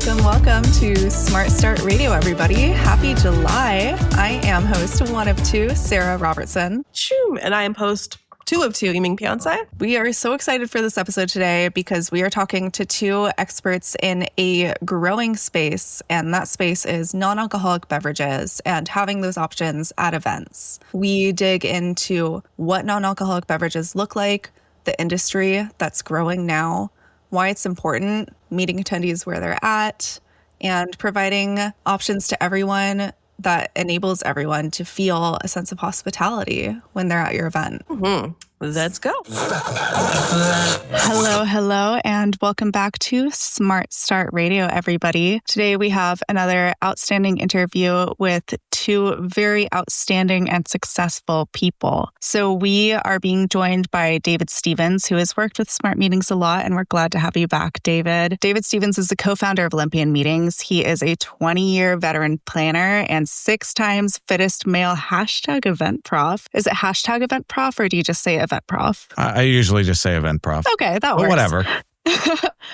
Welcome to Smart Start Radio, everybody. Happy July. I am host 1 of 2, Sara Robertson. And I am host 2 of 2, Eming, Piansay. We are so excited for this episode today because we are talking to 2 experts in a growing space, and that space is non-alcoholic beverages and having those options at events. We dig into what non-alcoholic beverages look like, the industry that's growing now, why it's important, meeting attendees where they're at, and providing options to everyone that enables everyone to feel a sense of hospitality when they're at your event. Let's go. Hello, and welcome back to Smart Start Radio, everybody. Today we have another outstanding interview with 2 very outstanding and successful people. So we are being joined by David Stevens, who has worked with Smart Meetings a lot, and we're glad to have you back, David. David Stevens is the co-founder of Olympian Meetings. He is a 20-year veteran planner and 6 times Fittest male #event prof. Is it #event prof, or do you just say event prof? I usually just say event prof. Okay, that works. Whatever.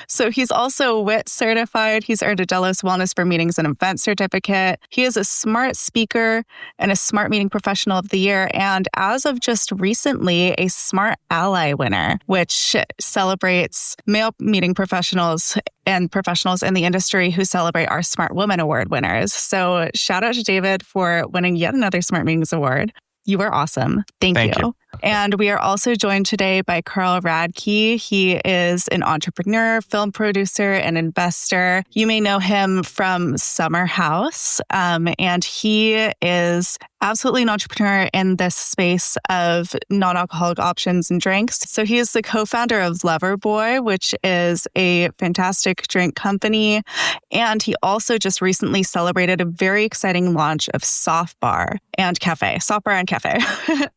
So he's also WIT certified. He's earned a Delos Wellness for Meetings and Events certificate. He is a Smart Speaker and a Smart Meeting Professional of the Year. And as of just recently, a Smart Ally winner, which celebrates male meeting professionals and professionals in the industry who celebrate our Smart Woman Award winners. So shout out to David for winning yet another Smart Meetings Award. You are awesome. Thank you. And we are also joined today by Carl Radke. He is an entrepreneur, film producer, and investor. You may know him from Summer House, and he is absolutely an entrepreneur in this space of non-alcoholic options and drinks. So he is the co-founder of Loverboy, which is a fantastic drink company. And he also just recently celebrated a very exciting launch of Soft Bar and Café.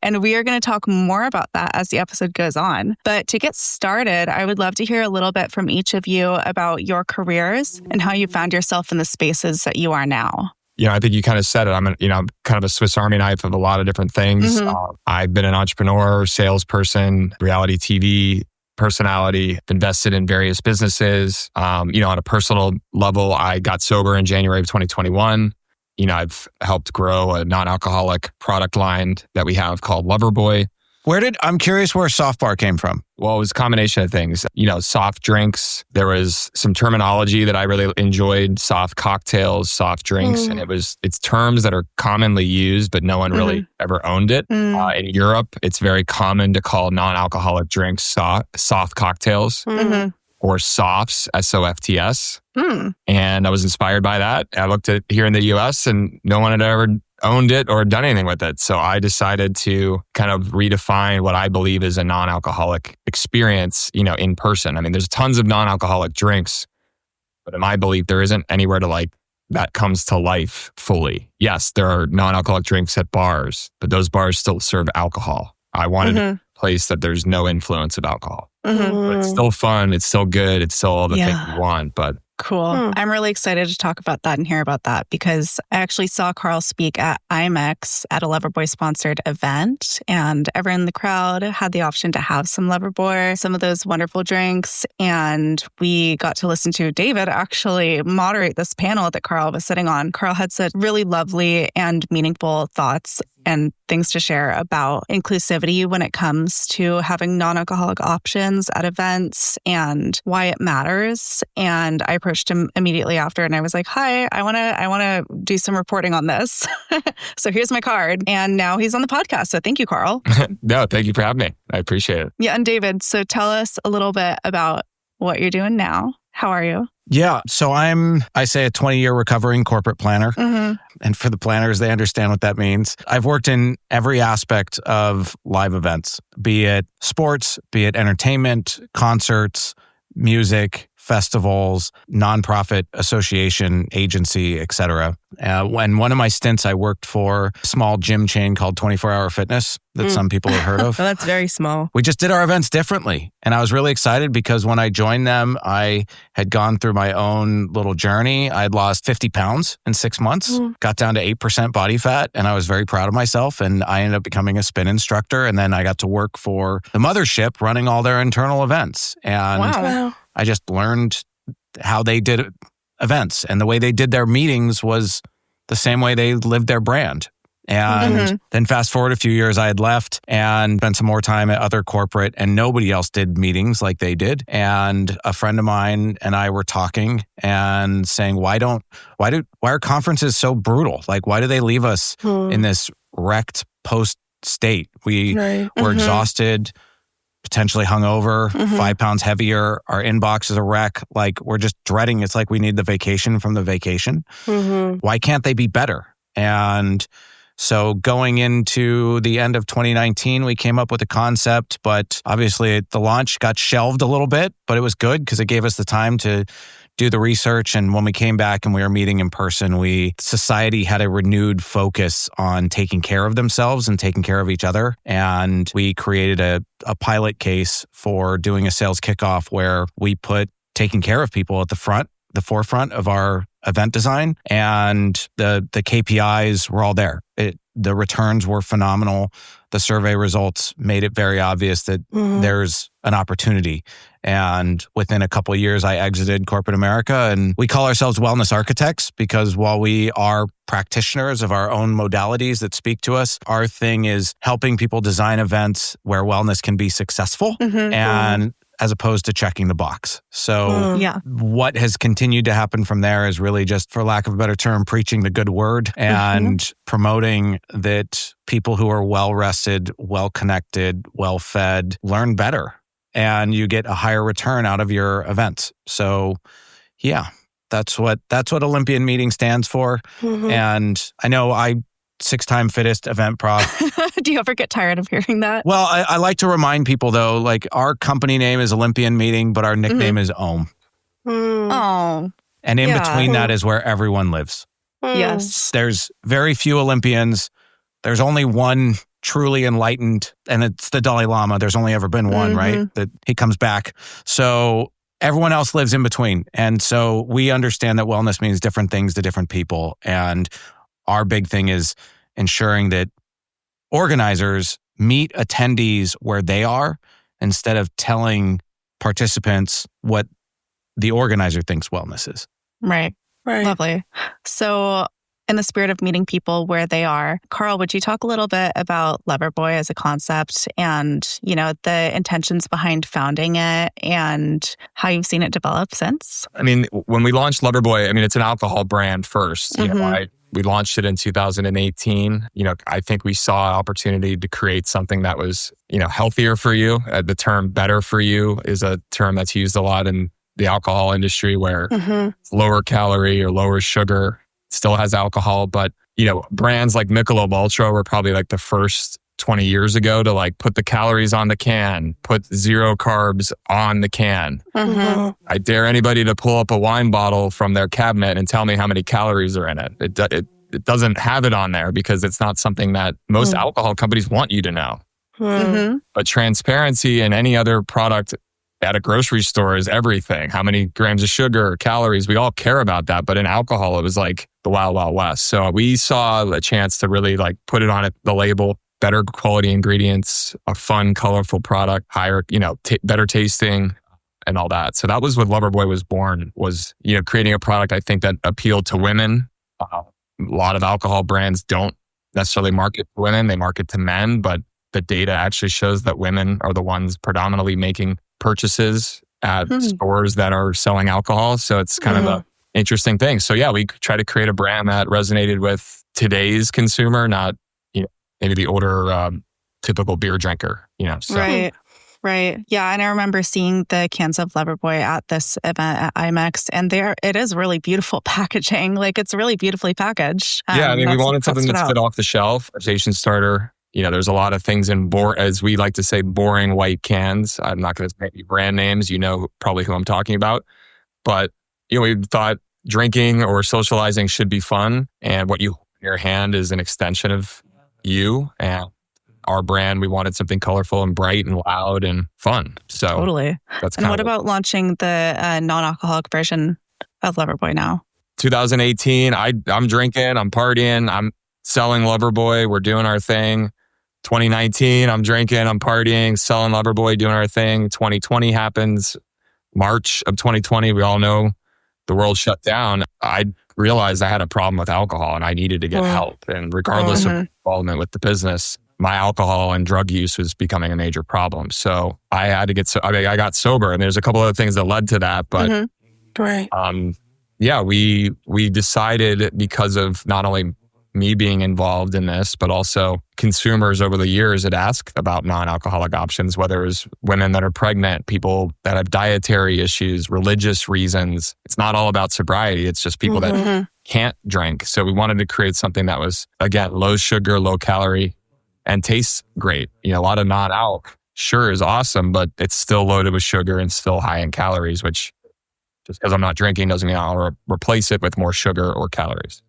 And we are going to talk more about that as the episode goes on. But to get started, I would love to hear a little bit from each of you about your careers and how you found yourself in the spaces that you are now. I think you kind of said it. I'm kind of a Swiss Army knife of a lot of different things. I've been an entrepreneur, salesperson, reality TV personality, invested in various businesses. On a personal level, I got sober in January of 2021. I've helped grow a non-alcoholic product line that we have called Loverboy. I'm curious where Soft Bar came from. Well, it was a combination of things. Soft drinks. There was some terminology that I really enjoyed. Soft cocktails, soft drinks. And it's terms that are commonly used, but no one really ever owned it. In Europe, it's very common to call non-alcoholic drinks soft cocktails. Or softs, SOFTS. And I was inspired by that. I looked at here in the US and no one had ever owned it or done anything with it. So I decided to kind of redefine what I believe is a non-alcoholic experience, in person. I mean, there's tons of non-alcoholic drinks, but in my belief, there isn't anywhere to that comes to life fully. Yes, there are non-alcoholic drinks at bars, but those bars still serve alcohol. I wanted a place that there's no influence of alcohol. But it's still fun. It's still good. It's still all the things you want. But Cool. I'm really excited to talk about that and hear about that because I actually saw Carl speak at IMEX at a Loverboy sponsored event, and everyone in the crowd had the option to have some Loverboy, some of those wonderful drinks. And we got to listen to David actually moderate this panel that Carl was sitting on. Carl had said really lovely and meaningful thoughts and things to share about inclusivity when it comes to having non-alcoholic options at events and why it matters. And I approached him immediately after and I was like, hi, I want to do some reporting on this. So here's my card. And now he's on the podcast. So thank you, Carl. No, thank you for having me. I appreciate it. Yeah. And David, so tell us a little bit about what you're doing now. How are you? Yeah. So I say a 20-year recovering corporate planner. And for the planners, they understand what that means. I've worked in every aspect of live events, be it sports, be it entertainment, concerts, music, festivals, nonprofit association, agency, etc. When one of my stints, I worked for a small gym chain called 24 Hour Fitness that some people have heard of. Oh, that's very small. We just did our events differently. And I was really excited because when I joined them, I had gone through my own little journey. I'd lost 50 pounds in 6 months, got down to 8% body fat, and I was very proud of myself. And I ended up becoming a spin instructor. And then I got to work for the mothership running all their internal events. And Wow. I just learned how they did it events. And the way they did their meetings was the same way they lived their brand. And then fast forward a few years, I had left and spent some more time at other corporate, and nobody else did meetings like they did. And a friend of mine and I were talking and saying, why are conferences so brutal? Like, why do they leave us in this wrecked post state? We were exhausted, potentially hungover, 5 pounds heavier. Our inbox is a wreck. Like, we're just dreading. It's like we need the vacation from the vacation. Why can't they be better? And so going into the end of 2019, we came up with a concept, but obviously the launch got shelved a little bit, but it was good because it gave us the time to do the research. And when we came back and we were meeting in person, society had a renewed focus on taking care of themselves and taking care of each other. And we created a pilot case for doing a sales kickoff where we put taking care of people at the forefront of our event design, and the KPIs were all there. The returns were phenomenal. The survey results made it very obvious that there's an opportunity. And within a couple of years, I exited corporate America, and we call ourselves wellness architects because while we are practitioners of our own modalities that speak to us, our thing is helping people design events where wellness can be successful and as opposed to checking the box. So what has continued to happen from there is really just, for lack of a better term, preaching the good word and promoting that people who are well-rested, well-connected, well-fed, learn better, and you get a higher return out of your events. So that's what Olympian Meeting stands for. And I know 6-time Fittest event prof. Do you ever get tired of hearing that? Well, I like to remind people, though, like, our company name is Olympian Meeting, but our nickname is Ohm. Oh. And in between that is where everyone lives. Yes. There's very few Olympians. There's only one truly enlightened, and it's the Dalai Lama. There's only ever been one, right? That he comes back. So everyone else lives in between. And so we understand that wellness means different things to different people. And our big thing is ensuring that organizers meet attendees where they are instead of telling participants what the organizer thinks wellness is. Right. Lovely. So in the spirit of meeting people where they are, Carl, would you talk a little bit about Loverboy as a concept and, the intentions behind founding it and how you've seen it develop since? I mean, when we launched Loverboy, it's an alcohol brand first. We launched it in 2018. I think we saw an opportunity to create something that was, healthier for you. The term better for you is a term that's used a lot in the alcohol industry, where it's lower calorie or lower sugar, still has alcohol. But, brands like Michelob Ultra were probably like the first 20 years ago to like put the calories on the can, put 0 carbs on the can. I dare anybody to pull up a wine bottle from their cabinet and tell me how many calories are in it. It doesn't have it on there because it's not something that most alcohol companies want you to know. But transparency in any other product at a grocery store is everything. How many grams of sugar, calories, we all care about that. But in alcohol, it was like the Wild Wild West. So we saw a chance to really like put it on the label. Better quality ingredients, a fun, colorful product, higher, better tasting and all that. So that was what Loverboy was born, was, creating a product, I think, that appealed to women. A lot of alcohol brands don't necessarily market to women, they market to men, but the data actually shows that women are the ones predominantly making purchases at stores that are selling alcohol. So it's kind of an interesting thing. So we try to create a brand that resonated with today's consumer, not maybe the older, typical beer drinker, So. Right. Yeah. And I remember seeing the cans of Loverboy at this event at IMEX, and it is really beautiful packaging. Like, it's really beautifully packaged. We wanted something that's fit off the shelf, a conversation starter. There's a lot of things in as we like to say, boring white cans. I'm not going to say any brand names. Probably who I'm talking about. But, we thought drinking or socializing should be fun. And what you hold in your hand is an extension of you and our brand. We wanted something colorful and bright and loud and fun. So totally. That's and what about launching the non-alcoholic version of Loverboy now? 2018, I'm drinking, I'm partying, I'm selling Loverboy. We're doing our thing. 2019, I'm drinking, I'm partying, selling Loverboy, doing our thing. 2020 happens. March of 2020, we all know the world shut down, I realized I had a problem with alcohol and I needed to get help. And regardless of involvement with the business, my alcohol and drug use was becoming a major problem. So I had to I got sober, and there's a couple other things that led to that. But we decided, because of not only me being involved in this, but also consumers over the years had asked about non-alcoholic options, whether it was women that are pregnant, people that have dietary issues, religious reasons. It's not all about sobriety. It's just people that can't drink. So we wanted to create something that was, again, low sugar, low calorie, and tastes great. A lot of non-alc, sure, is awesome, but it's still loaded with sugar and still high in calories, which just because I'm not drinking doesn't mean I'll replace it with more sugar or calories.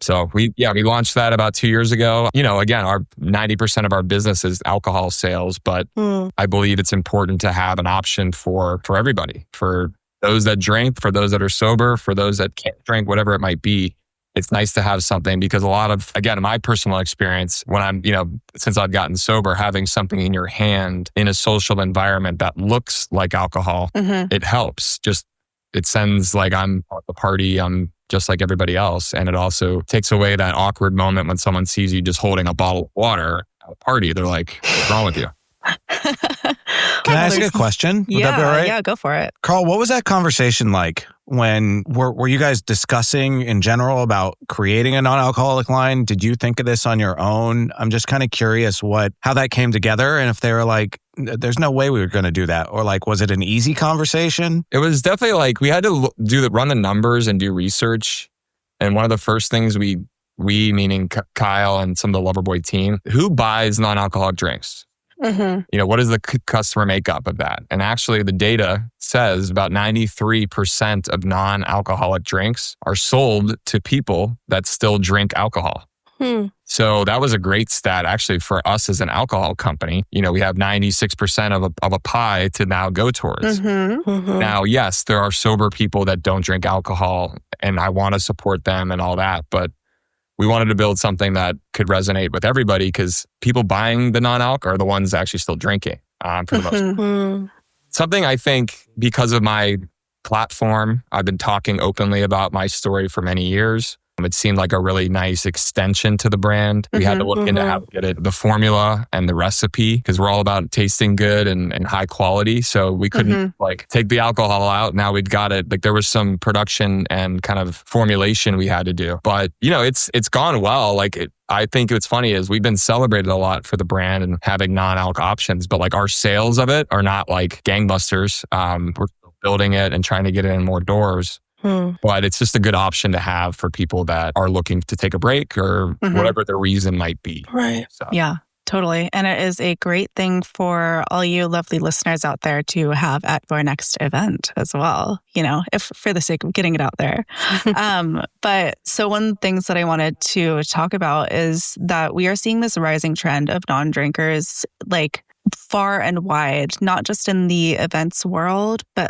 So we launched that about 2 years ago. Again, our 90% of our business is alcohol sales, but I believe it's important to have an option for everybody, for those that drink, for those that are sober, for those that can't drink, whatever it might be. It's nice to have something, because a lot of, again, my personal experience when I'm, since I've gotten sober, having something in your hand in a social environment that looks like alcohol, it helps. It sends like I'm at the party, I'm just like everybody else. And it also takes away that awkward moment when someone sees you just holding a bottle of water at a party. They're like, what's wrong with you? Can I ask you a question? Would that be all right? Yeah, go for it. Carl, what was that conversation like when were you guys discussing in general about creating a non-alcoholic line? Did you think of this on your own? I'm just kind of curious how that came together, and if they were like, there's no way we were going to do that, or like, was it an easy conversation? It was definitely like we had to run the numbers and do research. And one of the first things we meaning Kyle and some of the Loverboy team, who buys non-alcoholic drinks? What is the customer makeup of that? And actually the data says about 93% of non-alcoholic drinks are sold to people that still drink alcohol. So that was a great stat actually for us as an alcohol company. We have 96% of a pie to now go towards. Now, yes, there are sober people that don't drink alcohol, and I want to support them and all that, but we wanted to build something that could resonate with everybody, because people buying the non-alc are the ones actually still drinking for the most part. Something I think, because of my platform, I've been talking openly about my story for many years. It seemed like a really nice extension to the brand. We had to look into how to get it, the formula and the recipe, because we're all about tasting good and high quality. So we couldn't take the alcohol out. Now we've got it. Like, there was some production and kind of formulation we had to do. But, it's gone well. I think what's funny is we've been celebrated a lot for the brand and having non-alc options, but our sales of it are not like gangbusters. We're building it and trying to get it in more doors. But it's just a good option to have for people that are looking to take a break or whatever the reason might be. Right. So. Yeah, totally. And it is a great thing for all you lovely listeners out there to have at your next event as well, if for the sake of getting it out there. But so one of the things that I wanted to talk about is that we are seeing this rising trend of non-drinkers, far and wide, not just in the events world, but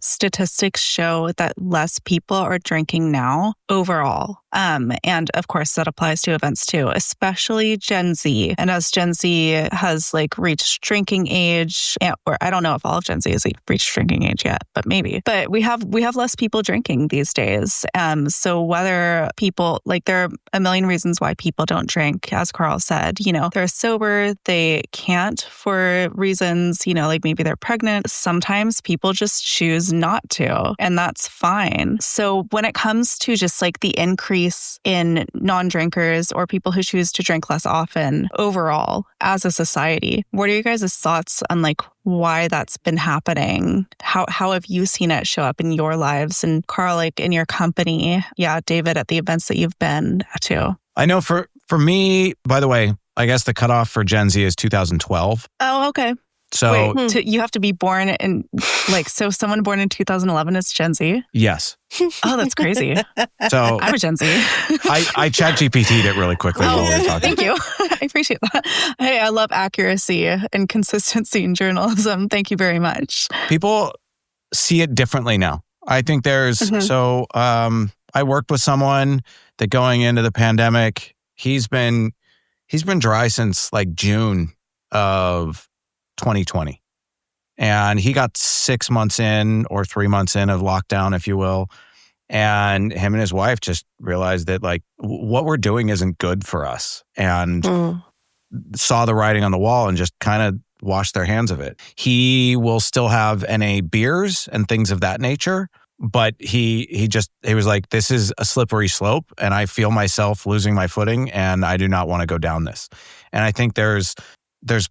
statistics show that less people are drinking now overall. And of course, that applies to events too, especially Gen Z. And as Gen Z has reached drinking age, or I don't know if all of Gen Z has reached drinking age yet, but maybe. But we have less people drinking these days. So whether people, there are a million reasons why people don't drink, as Carl said, they're sober, they can't for reasons, maybe they're pregnant. Sometimes people just choose not to, and that's fine. So when it comes to just the increase in non-drinkers or people who choose to drink less often overall as a society, what are you guys' thoughts on why that's been happening? How have you seen it show up in your lives? And Carl, in your company, David, at the events that you've been to? I know for me, by the way, I guess the cutoff for Gen Z is 2012. Oh, okay. So wait, you have to be born in so someone born in 2011 is Gen Z? Yes. Oh, that's crazy. So I'm a Gen Z. I ChatGPT'd it really quickly while we were talking. Thank you. I appreciate that. Hey, I love accuracy and consistency in journalism. Thank you very much. People see it differently now. I think there's I worked with someone that going into the pandemic, he's been dry since June of 2020. And he got 6 months in or 3 months in of lockdown, if you will. And him and his wife just realized that like what we're doing isn't good for us, and saw the writing on the wall and just kind of washed their hands of it. He will still have NA beers and things of that nature, but he was like, this is a slippery slope and I feel myself losing my footing and I do not want to go down this. And I think there's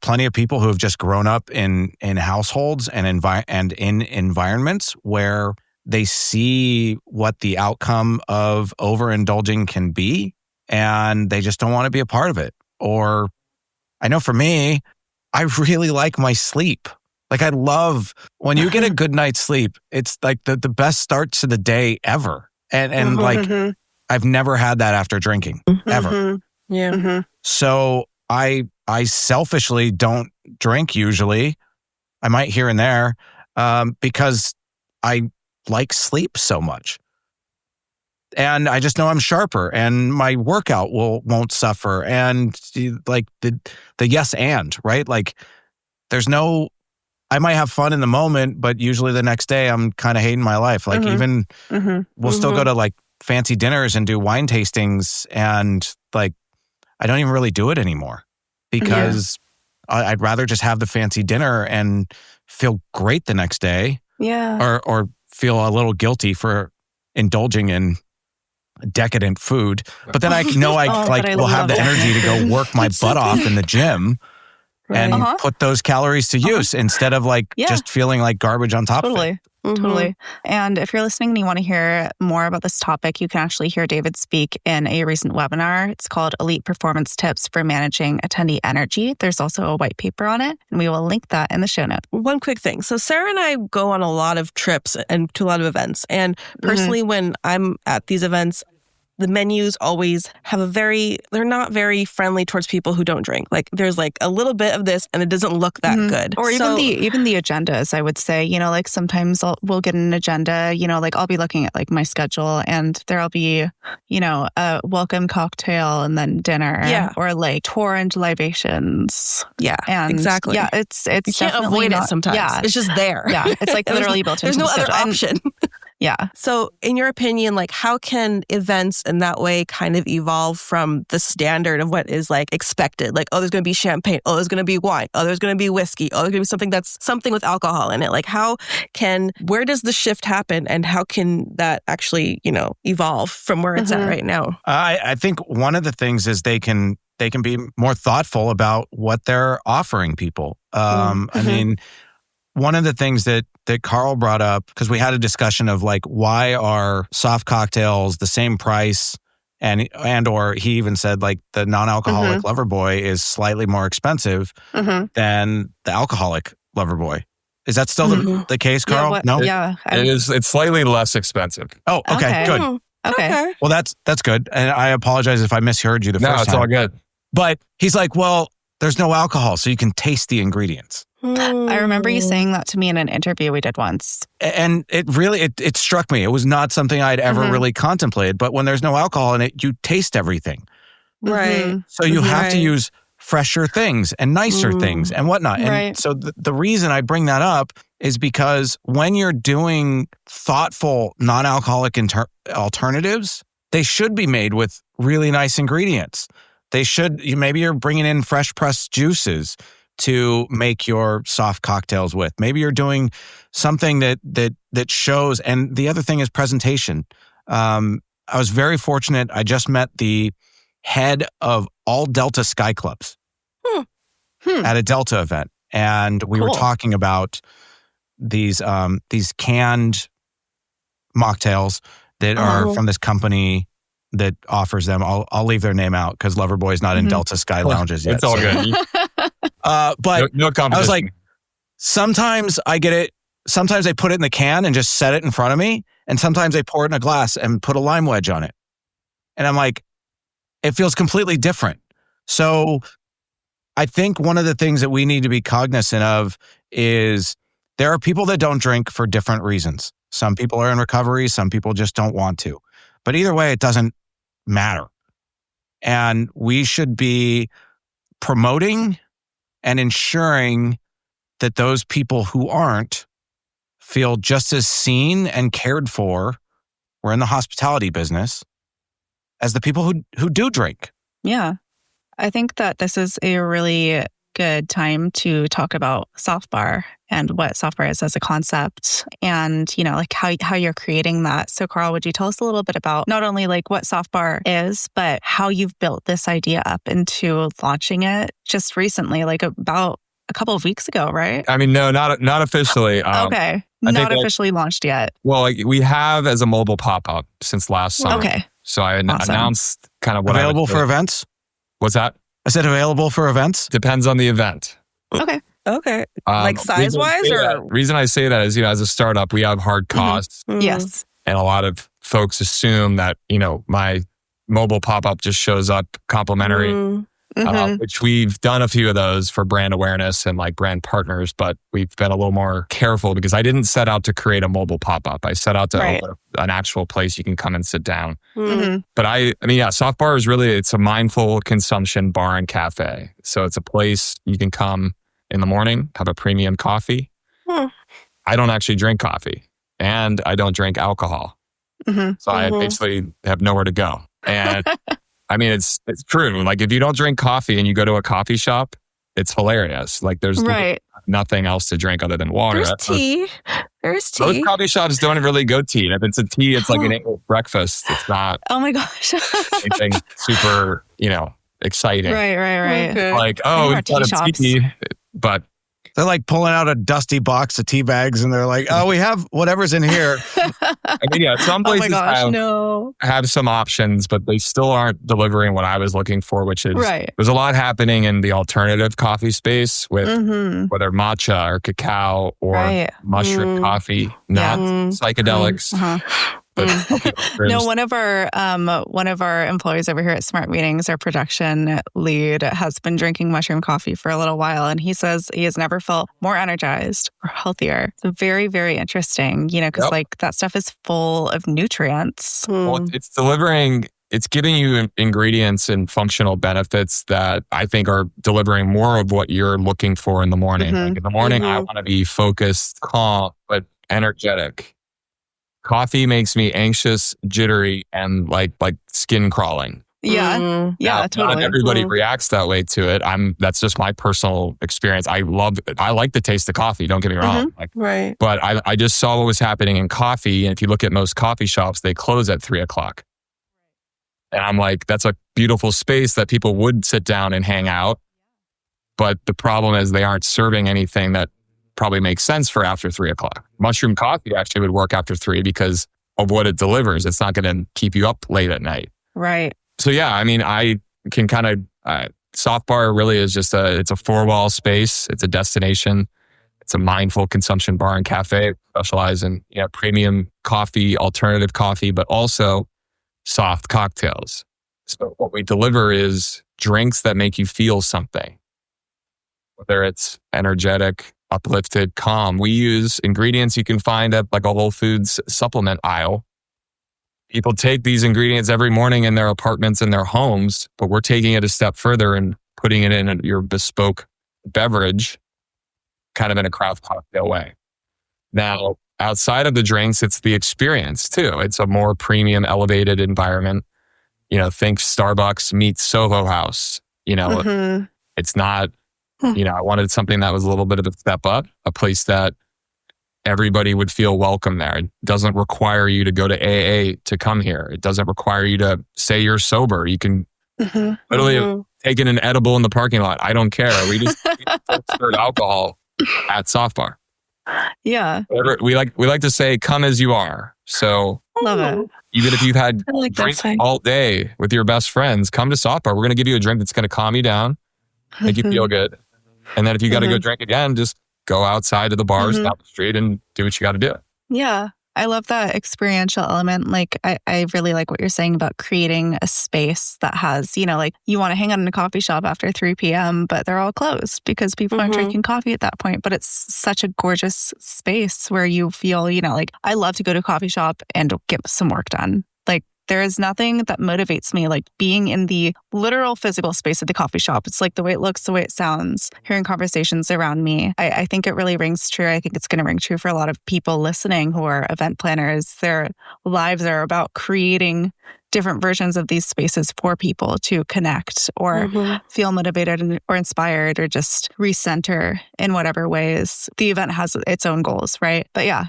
plenty of people who have just grown up in households and in environments where they see what the outcome of overindulging can be, and they just don't want to be a part of it. Or I know for me, I really like my sleep. Like I love when you get a good night's sleep. It's like the best start to the day ever. And like I've never had that after drinking ever. Yeah. So I selfishly don't drink usually. I might here and there because I like sleep so much. And I just know I'm sharper and my workout won't suffer. And like the yes and, right? Like I might have fun in the moment, but usually the next day I'm kind of hating my life. Like even we'll still go to like fancy dinners and do wine tastings, and like I don't even really do it anymore because I'd rather just have the fancy dinner and feel great the next day. Yeah. Or feel a little guilty for indulging in decadent food. But then I know I will have the energy to go work my butt off in the gym and put those calories to use instead of like just feeling like garbage on top of it. Totally. And if you're listening and you want to hear more about this topic, you can actually hear David speak in a recent webinar. It's called Elite Performance Tips for Managing Attendee Energy. There's also a white paper on it, and we will link that in the show notes. One quick thing. So Sara and I go on a lot of trips and to a lot of events. And personally, when I'm at these events, the menus always have they're not very friendly towards people who don't drink. Like there's like a little bit of this and it doesn't look that good. Or even the agendas, I would say, like sometimes we'll get an agenda, like I'll be looking at like my schedule and there'll be, a welcome cocktail and then dinner or like tour and libations. Yeah, and exactly. Yeah, it's you can't avoid it sometimes. Yeah. It's just there. Yeah, it's like literally built into the schedule. There's no other option. Yeah. So in your opinion, like how can events in that way kind of evolve from the standard of what is like expected? Like, oh, there's going to be champagne. Oh, there's going to be wine. Oh, there's going to be whiskey. Oh, there's going to be something with alcohol in it. Like where does the shift happen and how can that actually, evolve from where it's at right now? I think one of the things is they can be more thoughtful about what they're offering people. I mean, one of the things that Carl brought up, because we had a discussion of like, why are soft cocktails the same price? Or he even said like the non-alcoholic Loverboy is slightly more expensive than the alcoholic Loverboy. Is that still the case, Carl? Yeah, no? It is. It's slightly less expensive. Oh, okay. Good. Okay. Well, that's good. And I apologize if I misheard you the first time. No, it's all good. But he's like, well, there's no alcohol, so you can taste the ingredients. I remember you saying that to me in an interview we did once. And it really, it struck me. It was not something I'd ever really contemplated. But when there's no alcohol in it, you taste everything. Right. So you have to use fresher things and nicer things and whatnot. And so the reason I bring that up is because when you're doing thoughtful non-alcoholic alternatives, they should be made with really nice ingredients. Maybe you're bringing in fresh pressed juices to make your soft cocktails with. Maybe you're doing something that shows. And the other thing is presentation. I was very fortunate. I just met the head of all Delta Sky Clubs at a Delta event. And we were talking about these canned mocktails that are from this company that offers them. I'll leave their name out because Loverboy's not in Delta Sky lounges yet. It's all good. But no competition. I was like, sometimes I get it. Sometimes I put it in the can and just set it in front of me. And sometimes I pour it in a glass and put a lime wedge on it. And I'm like, it feels completely different. So I think one of the things that we need to be cognizant of is there are people that don't drink for different reasons. Some people are in recovery. Some people just don't want to. But either way, it doesn't matter. And we should be promoting and ensuring that those people who aren't feel just as seen and cared for, we're in the hospitality business, as the people who do drink. Yeah. I think that this is a really good time to talk about soft bar and what soft bar is as a concept and, like how you're creating that. So Carl, would you tell us a little bit about not only like what soft bar is, but how you've built this idea up into launching it just recently, like about a couple of weeks ago, right? I mean, no, not officially. Okay. Not officially launched yet. Well, like we have as a mobile pop-up since last summer. Okay. So I announced kind of what available for events? What's that? I said available for events? Depends on the event. Okay. Like size-wise? Reason I say that is, as a startup, we have hard costs. Mm-hmm. Yes. And a lot of folks assume that, my mobile pop-up just shows up complimentary, which we've done a few of those for brand awareness and like brand partners, but we've been a little more careful because I didn't set out to create a mobile pop-up. I set out to open an actual place you can come and sit down. Mm-hmm. But soft bar is really, it's a mindful consumption bar and cafe. So it's a place you can come in the morning, have a premium coffee. I don't actually drink coffee and I don't drink alcohol. So I basically have nowhere to go. And I mean, it's true. Like if you don't drink coffee and you go to a coffee shop, it's hilarious. Like there's nothing else to drink other than water. There's tea. Most coffee shops don't really go tea. And if it's a tea, it's like an English breakfast. It's not oh my gosh. anything super, exciting. Right. Okay. Like, There it's are not a tea, but They're like pulling out a dusty box of tea bags and they're like, oh, we have whatever's in here. I mean, some places have some options, but they still aren't delivering what I was looking for, which is there's a lot happening in the alternative coffee space with whether matcha or cacao or mushroom coffee, not psychedelics. But no, one of our employees over here at Smart Meetings, our production lead, has been drinking mushroom coffee for a little while, and he says he has never felt more energized or healthier. So very, very interesting, because like that stuff is full of nutrients. Well, it's giving you ingredients and functional benefits that I think are delivering more of what you're looking for in the morning. Like in the morning, I want to be focused, calm, but energetic. Coffee makes me anxious, jittery, and like skin crawling. Yeah, totally. Not everybody reacts that way to it. That's just my personal experience. I like the taste of coffee. Don't get me wrong. But I just saw what was happening in coffee, and if you look at most coffee shops, they close at 3:00. And I'm like, that's a beautiful space that people would sit down and hang out. But the problem is they aren't serving anything that probably makes sense for after 3:00. Mushroom coffee actually would work after 3 because of what it delivers. It's not going to keep you up late at night. Right. So yeah, I mean, I can kind of, soft bar really is just it's a 4-wall space. It's a destination. It's a mindful consumption bar and cafe. Specialize in premium coffee, alternative coffee, but also soft cocktails. So what we deliver is drinks that make you feel something. Whether it's energetic, uplifted, calm. We use ingredients you can find at like a Whole Foods supplement aisle. People take these ingredients every morning in their apartments and their homes, but we're taking it a step further and putting it in your bespoke beverage, kind of in a craft cocktail way. Now, outside of the drinks, it's the experience too. It's a more premium, elevated environment. Think Starbucks meets Soho House. It's not, I wanted something that was a little bit of a step up, a place that everybody would feel welcome there. It doesn't require you to go to AA to come here. It doesn't require you to say you're sober. You can literally have taken an edible in the parking lot. I don't care. We just serve alcohol at soft bar. Yeah. We like to say, come as you are. So love it. Even if you've had drinks all day with your best friends, come to soft bar. We're going to give you a drink that's going to calm you down, make you feel good. And then if you got to go drink again, just go outside to the bars down the street and do what you got to do. Yeah. I love that experiential element. Like, I really like what you're saying about creating a space that has, like you want to hang out in a coffee shop after 3 p.m., but they're all closed because people aren't drinking coffee at that point. But it's such a gorgeous space where you feel, like I love to go to a coffee shop and get some work done. Like There is nothing that motivates me like being in the literal physical space of the coffee shop. It's like the way it looks, the way it sounds, hearing conversations around me. I think it really rings true. I think it's going to ring true for a lot of people listening who are event planners. Their lives are about creating different versions of these spaces for people to connect or feel motivated or inspired or just recenter in whatever ways. The event has its own goals, right? But yeah,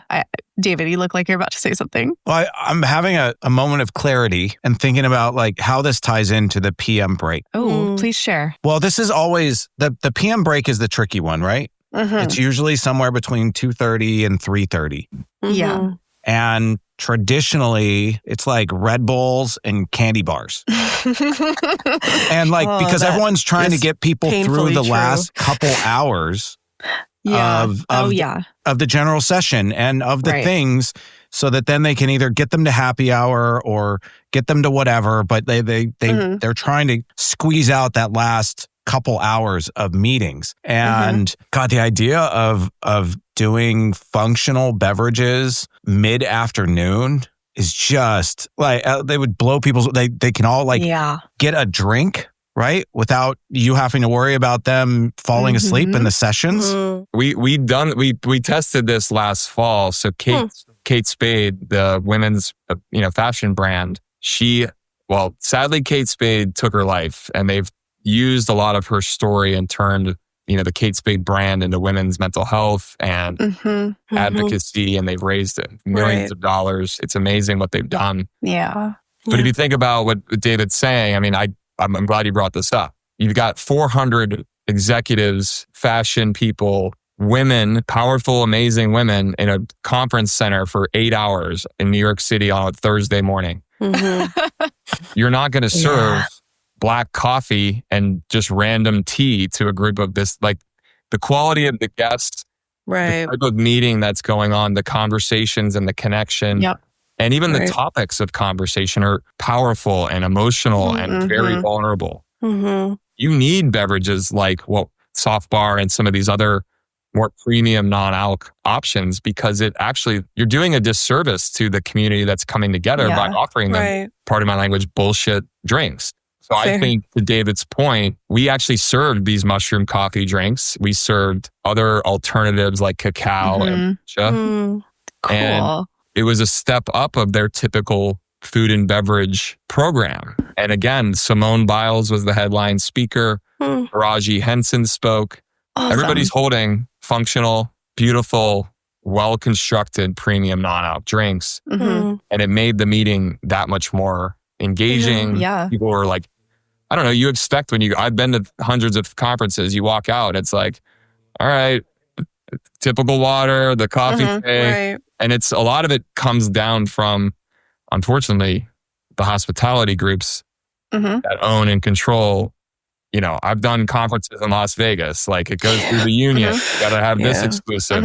David, you look like you're about to say something. Well, I'm having a moment of clarity and thinking about like how this ties into the PM break. Oh, please share. Well, this is always, the PM break is the tricky one, right? It's usually somewhere between 2:30 and 3:30. Yeah. And traditionally, it's like Red Bulls and candy bars. And like, because everyone's trying to get people through the last couple hours of the general session and of the things, so that then they can either get them to happy hour or get them to whatever, but they're trying to squeeze out that last couple hours of meetings. And God, the idea of doing functional beverages mid-afternoon is just like, they would blow people's, they can all like get a drink, right? Without you having to worry about them falling asleep in the sessions. We tested this last fall. So Kate Spade, the women's fashion brand, sadly Kate Spade took her life, and they've used a lot of her story and turned the Kate Spade brand into women's mental health and advocacy, and they've raised millions of dollars. It's amazing what they've done. Yeah. But if you think about what David's saying, I mean, I'm glad you brought this up. You've got 400 executives, fashion people, women, powerful, amazing women in a conference center for 8 hours in New York City on a Thursday morning. You're not going to serve black coffee and just random tea to a group of this, like the quality of the guests, the type of meeting that's going on, the conversations and the connection. And even the topics of conversation are powerful and emotional and very vulnerable. You need beverages like Soft Bar and some of these other more premium non-alc options, because you're doing a disservice to the community that's coming together by offering them, pardon my language, bullshit drinks. So I think, to David's point, we actually served these mushroom coffee drinks. We served other alternatives like cacao and matcha. Cool. And it was a step up of their typical food and beverage program. And again, Simone Biles was the headline speaker. Taraji Henson spoke. Awesome. Everybody's holding functional, beautiful, well-constructed premium non-alc drinks. And it made the meeting that much more engaging. People were like, I don't know, you expect I've been to hundreds of conferences, you walk out, it's like, all right, typical water, the coffee thing. And a lot of it comes down from, unfortunately, the hospitality groups that own and control. I've done conferences in Las Vegas, like it goes through the union, you gotta have this exclusive.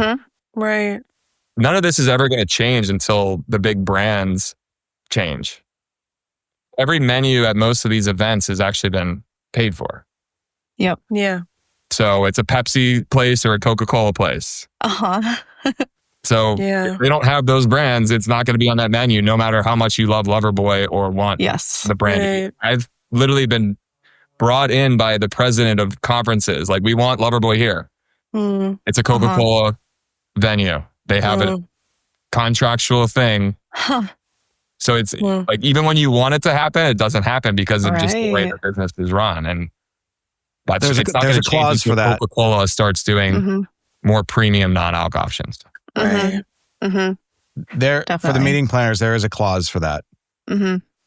Right. None of this is ever going to change until the big brands change. Every menu at most of these events has actually been paid for. Yep. Yeah. So it's a Pepsi place or a Coca-Cola place. So if they don't have those brands, it's not going to be on that menu, no matter how much you love Loverboy or want the brand. I've literally been brought in by the president of conferences. Like, we want Loverboy here. It's a Coca-Cola venue. They have a contractual thing. So it's like, even when you want it to happen, it doesn't happen because of just the way the business is run. And there's a clause for that. Coca-Cola starts doing more premium non-alc options. There, for the meeting planners, there is a clause for that.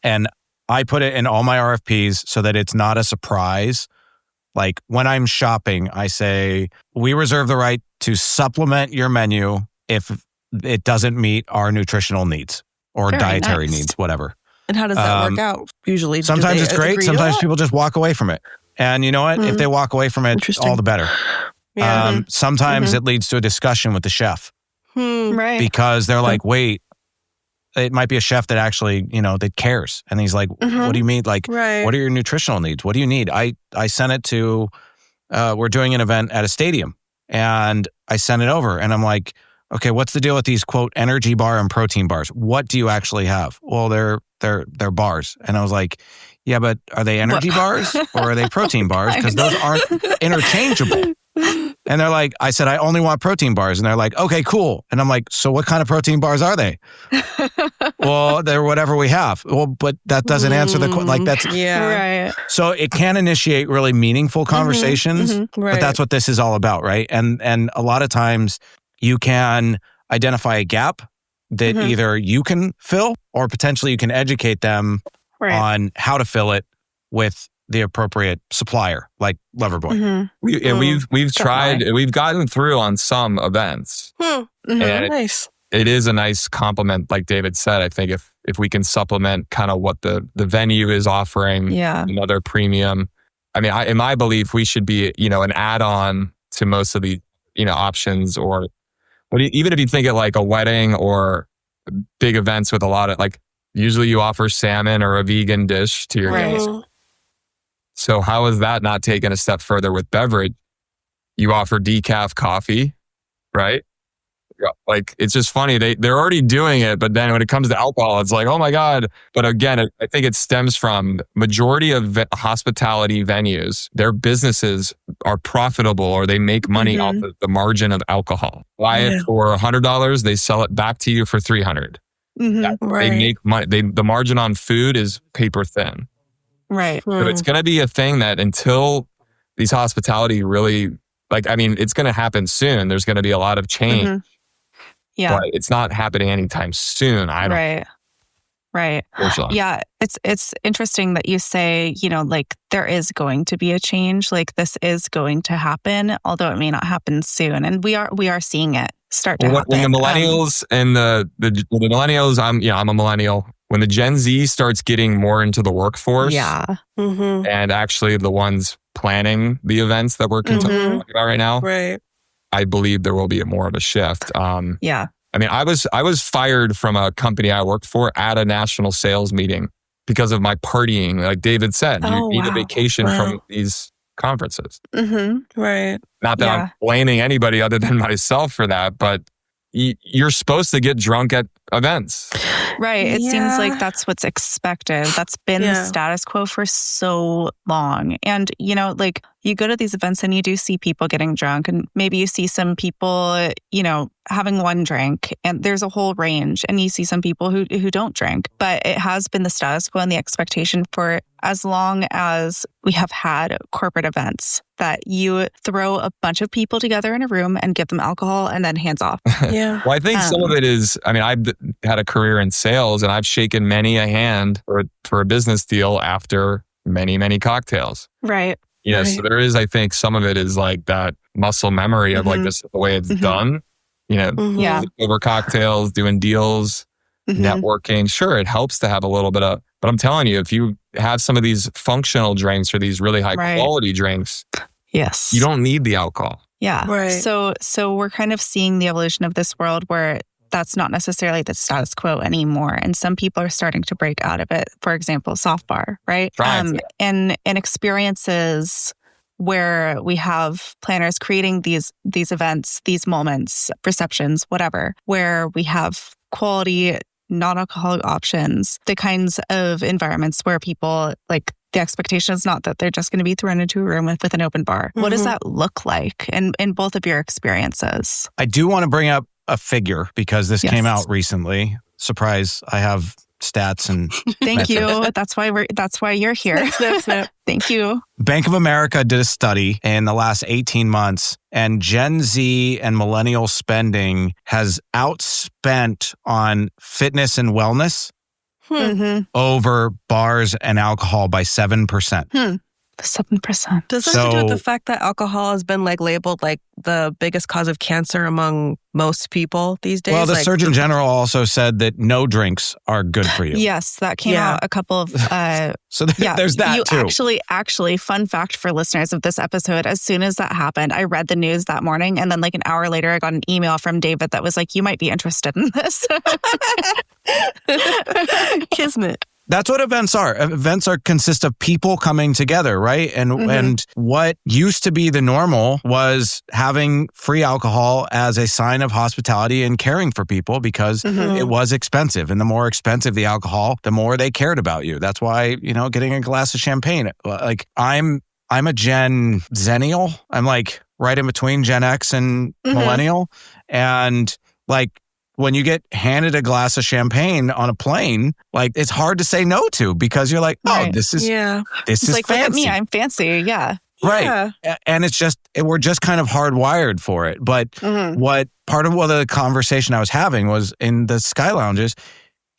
And I put it in all my RFPs so that it's not a surprise. Like, when I'm shopping, I say, we reserve the right to supplement your menu if it doesn't meet our nutritional needs or dietary needs, whatever. And how does that work out usually? Sometimes it's great. Sometimes people just walk away from it. And you know what? If they walk away from it, all the better. Sometimes it leads to a discussion with the chef. Because they're like, wait, it might be a chef that actually, that cares. And he's like, what do you mean? Like, what are your nutritional needs? What do you need? I sent it to, we're doing an event at a stadium, and I sent it over, and I'm like, okay, what's the deal with these, quote, energy bar and protein bars? What do you actually have? Well, they're bars. And I was like, yeah, but are they energy bars or are they protein bars? Because those aren't interchangeable. And they're like, I said, I only want protein bars. And they're like, okay, cool. And I'm like, so what kind of protein bars are they? Well, they're whatever we have. Well, but that doesn't answer the like that's Right. So it can initiate really meaningful conversations, but that's what this is all about, right? And a lot of times you can identify a gap that either you can fill or potentially you can educate them on how to fill it with the appropriate supplier, like Loverboy. We've tried, we've gotten through on some events. And Nice. it is a nice compliment, like David said. I think if we can supplement kind of what the venue is offering, another premium. I mean, in my belief, we should be, an add-on to most of the, options, or even if you think of like a wedding or big events with a lot of like, usually you offer salmon or a vegan dish to your guests. So how is that not taken a step further with beverage? You offer decaf coffee, right? Like, it's just funny. They're already doing it, but then when it comes to alcohol, it's like, oh my God. But again, I think it stems from majority of hospitality venues, their businesses are profitable or they make money off of the margin of alcohol. Buy it for $100, they sell it back to you for $300. They make money. The margin on food is paper thin. Right. So it's going to be a thing that until these hospitality really, it's going to happen soon. There's going to be a lot of change. Yeah. But it's not happening anytime soon. Right. Yeah. It's interesting that you say, there is going to be a change. Like, this is going to happen, although it may not happen soon. And we are seeing it start to happen. When the millennials and the millennials, I'm a millennial. When the Gen Z starts getting more into the workforce, and actually the ones planning the events that we're talking about right now, I believe there will be more of a shift. I mean, I was fired from a company I worked for at a national sales meeting because of my partying. Like David said, you need a vacation from these conferences. Right. Not that I'm blaming anybody other than myself for that, but you're supposed to get drunk at events. Right. It seems like that's what's expected. That's been the status quo for so long. And, you go to these events and you do see people getting drunk, and maybe you see some people, having one drink, and there's a whole range, and you see some people who don't drink. But it has been the status quo and the expectation for as long as we have had corporate events that you throw a bunch of people together in a room and give them alcohol and then hands off. Well, I think some of it is, I've had a career in sales and I've shaken many a hand for a business deal after many, many cocktails. Right. So there is, I think some of it is like that muscle memory of like, this is the way it's done, over cocktails, doing deals, networking. Sure, it helps to have a little bit of, but I'm telling you, if you have some of these functional drinks or these really high quality drinks, you don't need the alcohol. Yeah. Right. So we're kind of seeing the evolution of this world where that's not necessarily the status quo anymore. And some people are starting to break out of it. For example, soft bar, right? And experiences where we have planners creating these events, these moments, receptions, whatever, where we have quality, non-alcoholic options, the kinds of environments where people, like, the expectation is not that they're just going to be thrown into a room with an open bar. What does that look like in both of your experiences? I do want to bring up a figure because this came out recently. Surprise, I have stats and Thank you. That's why you're here. Thank you. Bank of America did a study in the last 18 months, and Gen Z and millennial spending has outspent on fitness and wellness over bars and alcohol by 7%. 7%. Does that have to do with the fact that alcohol has been labeled the biggest cause of cancer among most people these days? Well, the Surgeon General also said that no drinks are good for you. Yes, that came out a couple of... so there's that too. Actually, fun fact for listeners of this episode, as soon as that happened, I read the news that morning, and then an hour later, I got an email from David that was like, you might be interested in this. Kismet. That's what events are. Events consist of people coming together, right? And what used to be the normal was having free alcohol as a sign of hospitality and caring for people because it was expensive. And the more expensive the alcohol, the more they cared about you. That's why, getting a glass of champagne. Like I'm a Zennial. I'm like right in between Gen X and Millennial. And like, when you get handed a glass of champagne on a plane, like it's hard to say no to because you're like, this is like, fancy. Look at me, I'm fancy. Yeah. Right. Yeah. And it's just, we're just kind of hardwired for it. But what part of the conversation I was having was in the Sky Lounges,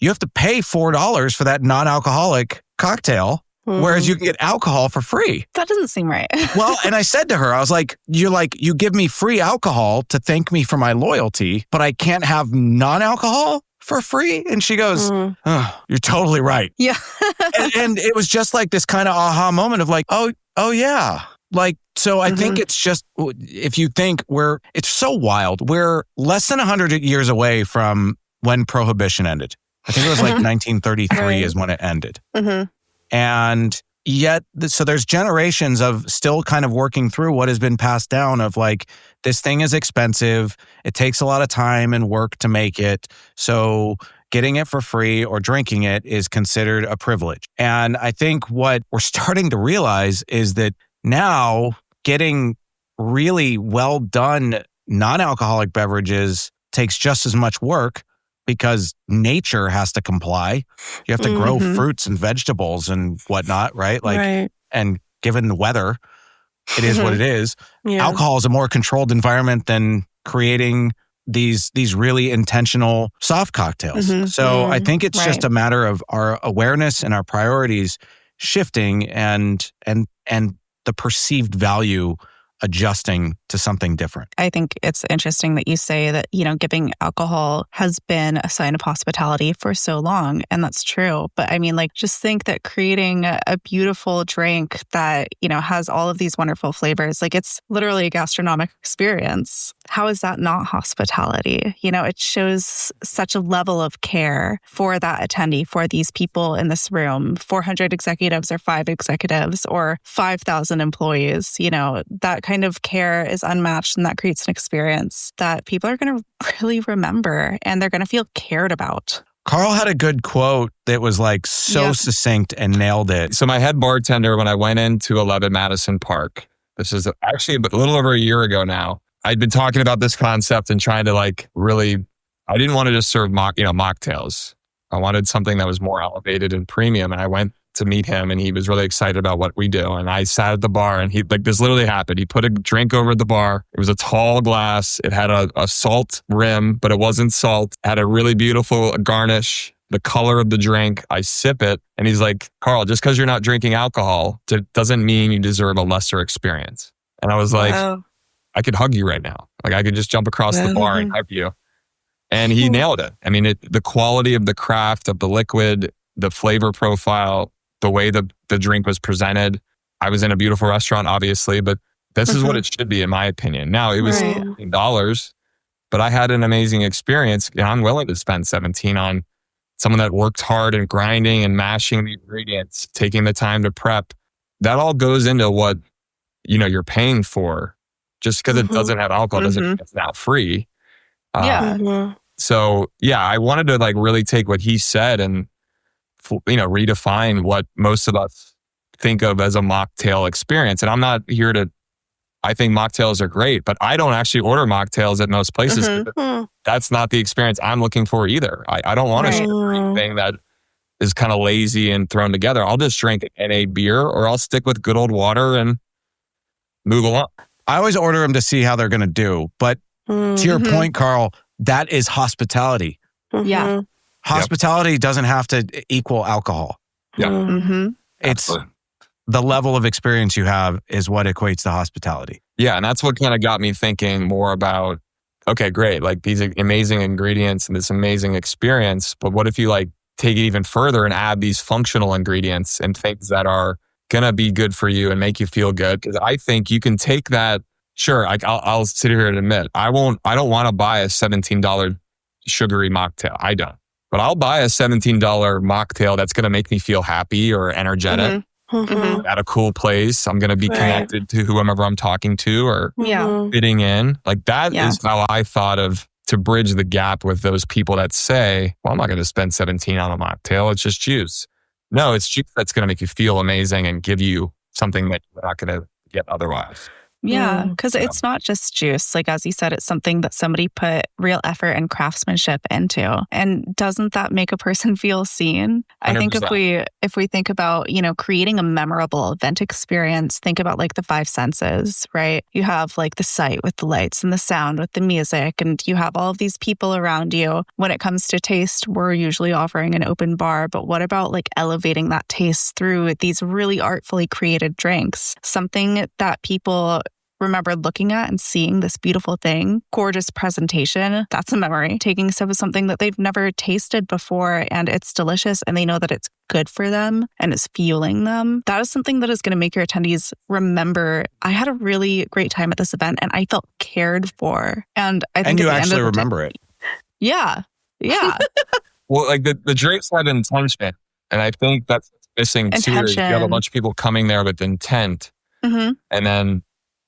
you have to pay $4 for that non-alcoholic cocktail. Whereas you can get alcohol for free. That doesn't seem right. Well, and I said to her, I was like, you give me free alcohol to thank me for my loyalty, but I can't have non-alcohol for free? And she goes, you're totally right. Yeah. and it was just like this kind of aha moment of like, oh yeah. Like, so I think it's just, if you think it's so wild. We're less than 100 years away from when Prohibition ended. I think it was like 1933 is when it ended. And yet, so there's generations of still kind of working through what has been passed down of like, this thing is expensive. It takes a lot of time and work to make it. So getting it for free or drinking it is considered a privilege. And I think what we're starting to realize is that now getting really well done non-alcoholic beverages takes just as much work because nature has to comply. You have to grow fruits and vegetables and whatnot, right? Like, and given the weather, it is what it is. Yeah. Alcohol is a more controlled environment than creating these really intentional soft cocktails. So I think it's just a matter of our awareness and our priorities shifting and the perceived value adjusting to something different. I think it's interesting that you say that, giving alcohol has been a sign of hospitality for so long. And that's true. But I mean, like, just think that creating a beautiful drink that, has all of these wonderful flavors, like it's literally a gastronomic experience. How is that not hospitality? It shows such a level of care for that attendee, for these people in this room, 400 executives or 5 executives or 5,000 employees, that kind of care is unmatched, and that creates an experience that people are going to really remember and they're going to feel cared about. Carl had a good quote that was like so succinct and nailed it. So my head bartender, when I went into 11 Madison Park, this is actually a little over a year ago now, I'd been talking about this concept and trying to like really, I didn't want to just serve mocktails. I wanted something that was more elevated and premium. And I went to meet him and he was really excited about what we do. And I sat at the bar and this literally happened. He put a drink over at the bar. It was a tall glass. It had a salt rim, but it wasn't salt. It had a really beautiful garnish, the color of the drink. I sip it and he's like, Carl, just because you're not drinking alcohol doesn't mean you deserve a lesser experience. And I was like, I could hug you right now. Like I could just jump across the bar and hug you. And he nailed it. I mean, the quality of the craft, of the liquid, the flavor profile, the way the drink was presented. I was in a beautiful restaurant, obviously, but this is what it should be, in my opinion. Now, it was $17, but I had an amazing experience. And I'm willing to spend $17 on someone that worked hard and grinding and mashing the ingredients, taking the time to prep. That all goes into what, you're paying for. Just because it doesn't have alcohol doesn't mean it's not free. So, I wanted to like really take what he said and redefine what most of us think of as a mocktail experience. And I'm not here I think mocktails are great, but I don't actually order mocktails at most places. That's not the experience I'm looking for either. I don't want a sugary thing that is kind of lazy and thrown together. I'll just drink it in a beer or I'll stick with good old water and move along. I always order them to see how they're going to do. But to your point, Carl, that is hospitality. Yeah. Hospitality doesn't have to equal alcohol. Yeah. It's the level of experience you have is what equates to hospitality. Yeah. And that's what kind of got me thinking more about, okay, great. Like these amazing ingredients and this amazing experience. But what if you like take it even further and add these functional ingredients and things that are going to be good for you and make you feel good? Because I think you can take that. Sure. Like I'll sit here and admit, I don't want to buy a $17 sugary mocktail. I don't. but I'll buy a $17 mocktail that's going to make me feel happy or energetic at a cool place. I'm going to be connected to whomever I'm talking to or fitting in. Like that is how I thought of to bridge the gap with those people that say, well, I'm not going to spend 17 on a mocktail. It's just juice. No, it's juice that's going to make you feel amazing and give you something that you're not going to get otherwise. Yeah, because it's not just juice. Like, as you said, it's something that somebody put real effort and craftsmanship into. And doesn't that make a person feel seen? 100%. I think if we think about, creating a memorable event experience, think about like the five senses, right? You have like the sight with the lights and the sound with the music, and you have all of these people around you. When it comes to taste, we're usually offering an open bar, but what about like elevating that taste through these really artfully created drinks? Something that people remember looking at and seeing this beautiful thing, gorgeous presentation, that's a memory. Taking a sip of something that they've never tasted before and it's delicious and they know that it's good for them and it's fueling them. That is something that is going to make your attendees remember, I had a really great time at this event and I felt cared for. And I think you actually remember it. Yeah. Yeah. Well, like the drinks had intention. And I think that's missing too. You have a bunch of people coming there with intent. And then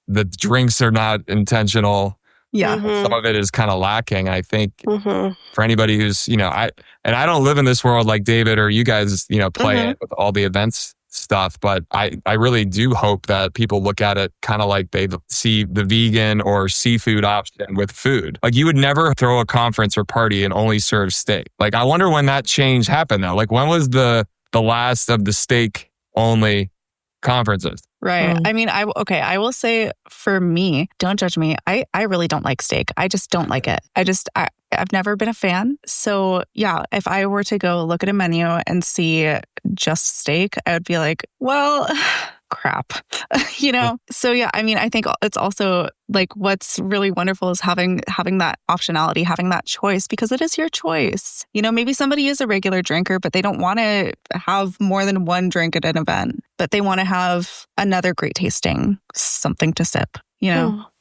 the drinks are not intentional. Yeah. Some of it is kind of lacking. I think for anybody who's, I don't live in this world like David or you guys, play it with all the events stuff, but I really do hope that people look at it kind of like they see the vegan or seafood option with food. Like you would never throw a conference or party and only serve steak. Like I wonder when that change happened though. Like when was the last of the steak only conferences? Right. I mean, I will say for me, don't judge me. I really don't like steak. I just don't like it. I've never been a fan. So yeah, if I were to go look at a menu and see just steak, I would be like, well, crap, So yeah, I mean, I think it's also like what's really wonderful is having that optionality, having that choice, because it is your choice. Maybe somebody is a regular drinker, but they don't want to have more than one drink at an event, but they want to have another great tasting something to sip,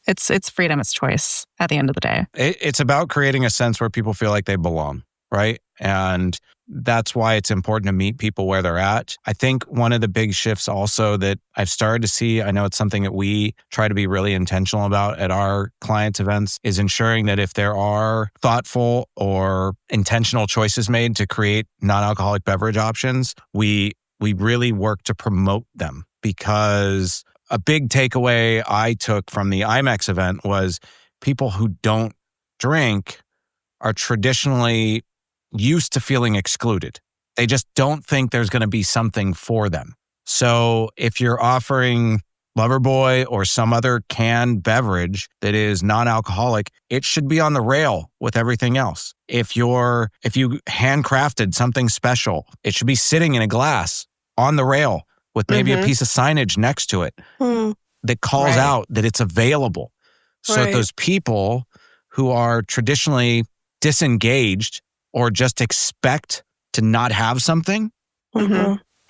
It's freedom, it's choice at the end of the day. It's about creating a sense where people feel like they belong, right? And that's why it's important to meet people where they're at. I think one of the big shifts also that I've started to see, I know it's something that we try to be really intentional about at our clients' events, is ensuring that if there are thoughtful or intentional choices made to create non-alcoholic beverage options, we really work to promote them. Because a big takeaway I took from the IMEX event was people who don't drink are traditionally used to feeling excluded. They just don't think there's going to be something for them. So if you're offering Loverboy or some other canned beverage that is non-alcoholic, it should be on the rail with everything else. If you handcrafted something special, it should be sitting in a glass on the rail with maybe a piece of signage next to it that calls out that it's available. So that those people who are traditionally disengaged or just expect to not have something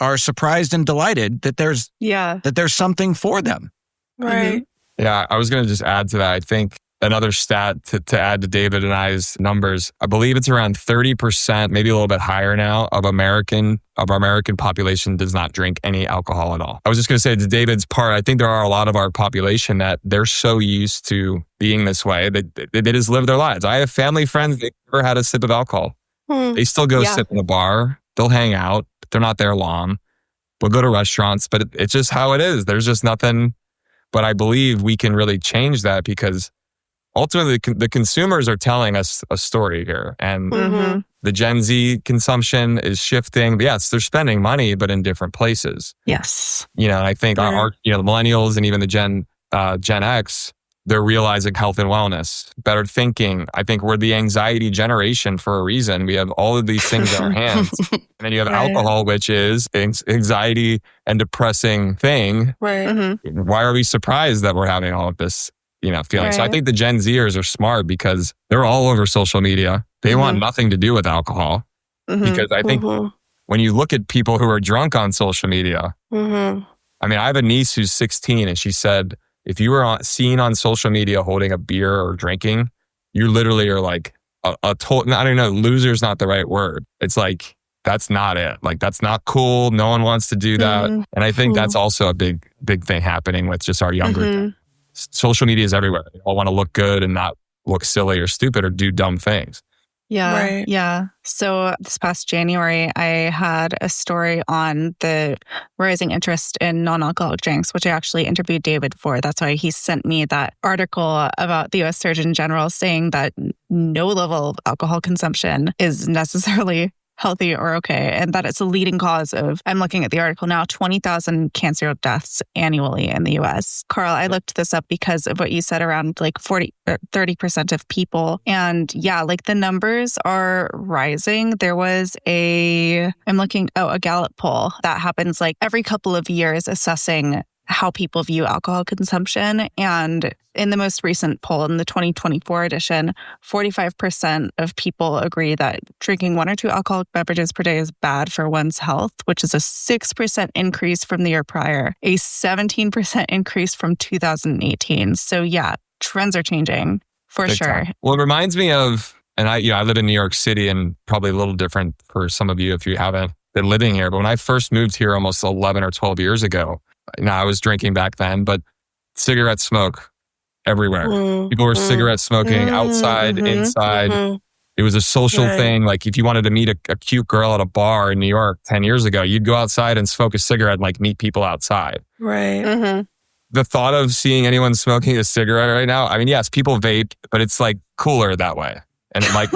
are surprised and delighted that there's something for them. Right. Yeah, I was going to just add to that. I think another stat to add to David and I's numbers, I believe it's around 30%, maybe a little bit higher now, of our American population does not drink any alcohol at all. I was just going to say to David's part, I think there are a lot of our population that they're so used to being this way that they just live their lives. I have family friends, they've never had a sip of alcohol. They still go sip in a bar. They'll hang out. They're not there long. We'll go to restaurants, but it's just how it is. There's just nothing. But I believe we can really change that because ultimately the consumers are telling us a story here. And the Gen Z consumption is shifting. Yes, they're spending money, but in different places. Yes. And I think our the millennials and even the Gen X, they're realizing health and wellness, better thinking. I think we're the anxiety generation for a reason. We have all of these things in our hands. And then you have alcohol, which is anxiety and depressing thing. Right. Why are we surprised that we're having all of this, feeling? Right. So I think the Gen Zers are smart because they're all over social media. They want nothing to do with alcohol. Because I think when you look at people who are drunk on social media, I mean, I have a niece who's 16 and she said, if you were seen on social media holding a beer or drinking, you literally are like I don't know, loser's not the right word. It's like, that's not it. Like, that's not cool. No one wants to do that. And I think that's also a big thing happening with just our younger. Social media is everywhere. They all want to look good and not look silly or stupid or do dumb things. Yeah. Right. Yeah. So this past January, I had a story on the rising interest in non-alcoholic drinks, which I actually interviewed David for. That's why he sent me that article about the U.S. Surgeon General saying that no level of alcohol consumption is necessarily healthy or okay, and that it's a leading cause of, I'm looking at the article now, 20,000 cancer deaths annually in the US. Carl, I looked this up because of what you said around like 40 or 30% of people. And yeah, like the numbers are rising. There was a Gallup poll that happens like every couple of years assessing how people view alcohol consumption. And in the most recent poll, in the 2024 edition, 45% of people agree that drinking 1 or 2 alcoholic beverages per day is bad for one's health, which is a 6% increase from the year prior, a 17% increase from 2018. So yeah, trends are changing for Big sure. time. Well, it reminds me of, and I live in New York City, and probably a little different for some of you if you haven't been living here. But when I first moved here almost 11 or 12 years ago, I was drinking back then, but cigarette smoke everywhere. People were cigarette smoking outside, inside. It was a social thing. Like if you wanted to meet a cute girl at a bar in New York 10 years ago, you'd go outside and smoke a cigarette and like meet people outside. Right. The thought of seeing anyone smoking a cigarette right now, I mean, yes, people vape, but it's like cooler that way. And like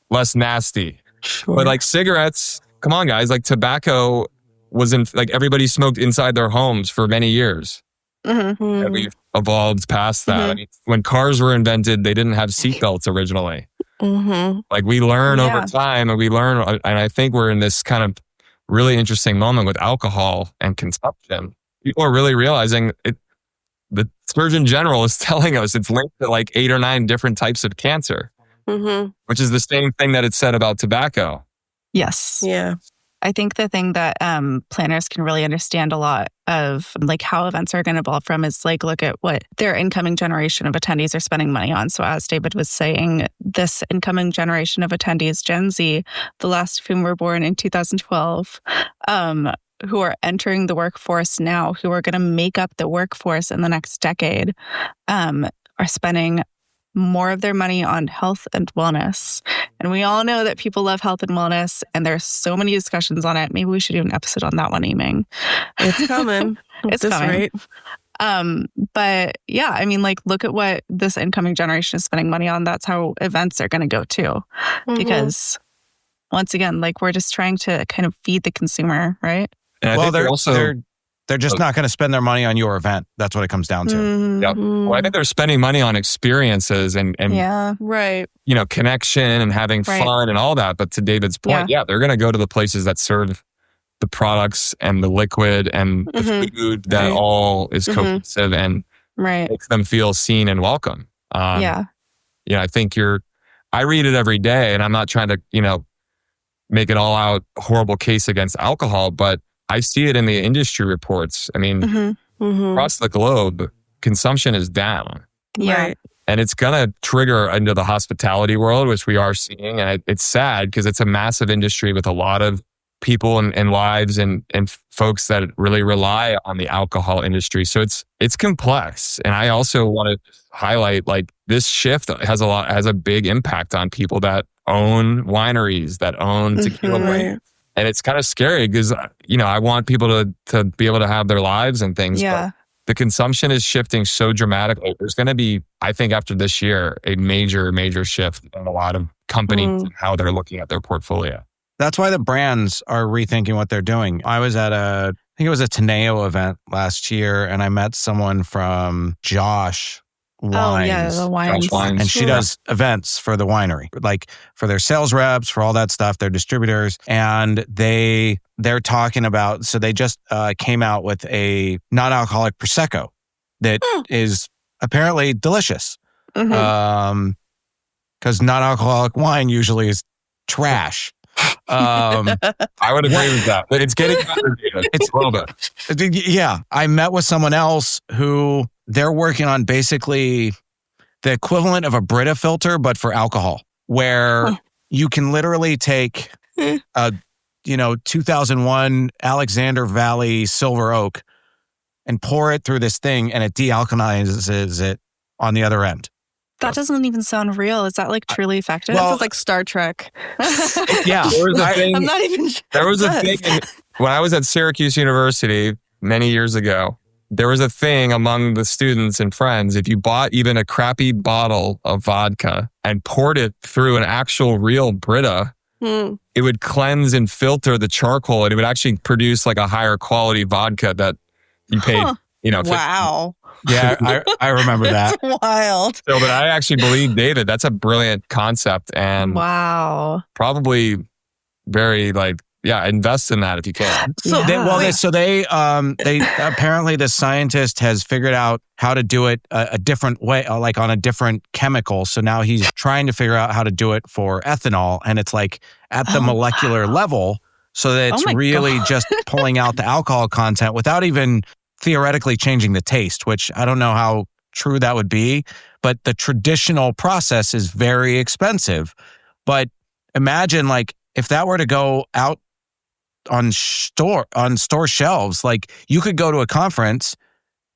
less nasty. Sure. But like cigarettes, come on guys, like tobacco was in, like everybody smoked inside their homes for many years. And we've evolved past that. I mean, when cars were invented, they didn't have seatbelts originally. Like we learn over time, and I think we're in this kind of really interesting moment with alcohol and consumption. People are really realizing it. The Surgeon General is telling us it's linked to like 8 or 9 different types of cancer, which is the same thing that it said about tobacco. Yes. Yeah. I think the thing that planners can really understand a lot of like how events are going to evolve from is like look at what their incoming generation of attendees are spending money on. So as David was saying, this incoming generation of attendees, Gen Z, the last of whom were born in 2012, who are entering the workforce now, who are going to make up the workforce in the next decade, are spending more of their money on health and wellness. And we all know that people love health and wellness, and there's so many discussions on it. Maybe we should do an episode on that one, Eming. It's coming. It's coming. Right. But yeah, I mean, like, look at what this incoming generation is spending money on. That's how events are going to go too. Because once again, like we're just trying to kind of feed the consumer, right? And I think they're just not going to spend their money on your event. That's what it comes down to. Yep. Well, I think they're spending money on experiences and Right. you know, connection and having fun and all that. But to David's point, they're going to go to the places that serve the products and the liquid and the food that all is cohesive and makes them feel seen and welcome. I think I read it every day, and I'm not trying to, make an all out horrible case against alcohol, but I see it in the industry reports. I mean, across the globe, consumption is down. Right. And it's going to trigger into the hospitality world, which we are seeing. And it's sad because it's a massive industry with a lot of people and lives and folks that really rely on the alcohol industry. So it's complex. And I also want to highlight like this shift has a big impact on people that own wineries, that own tequila brands. And it's kind of scary because, I want people to be able to have their lives and things. Yeah. But the consumption is shifting so dramatically. There's going to be, I think after this year, a major, major shift in a lot of companies and how they're looking at their portfolio. That's why the brands are rethinking what they're doing. I was at I think it was a Teneo event last year, and I met someone from Josh Wines. Oh, yeah, the wines. Josh Wines. And she does events for the winery, like for their sales reps, for all that stuff, their distributors. And they're talking about, so they just came out with a non-alcoholic Prosecco that is apparently delicious. Because non-alcoholic wine usually is trash. I would agree with that, but it's getting better. It's a little bit. Yeah. I met with someone else who they're working on basically the equivalent of a Brita filter, but for alcohol, where you can literally take a 2001 Alexander Valley Silver Oak and pour it through this thing, and it dealkalizes it on the other end. That doesn't even sound real. Is that like truly effective? That sounds like Star Trek. Yeah. I'm not even sure. There was a thing when I was at Syracuse University many years ago. There was a thing among the students and friends. If you bought even a crappy bottle of vodka and poured it through an actual real Brita, it would cleanse and filter the charcoal, and it would actually produce like a higher quality vodka that you paid, Wow. Yeah, I remember that. That's wild. So, but I actually believe, David, that's a brilliant concept, and wow, probably very invest in that if you can. So, they apparently the scientist has figured out how to do it a different way, like on a different chemical. So now he's trying to figure out how to do it for ethanol, and it's like at the molecular level, so that it's really just pulling out the alcohol content without even theoretically changing the taste, which I don't know how true that would be, but the traditional process is very expensive. But imagine like if that were to go out on store shelves, like you could go to a conference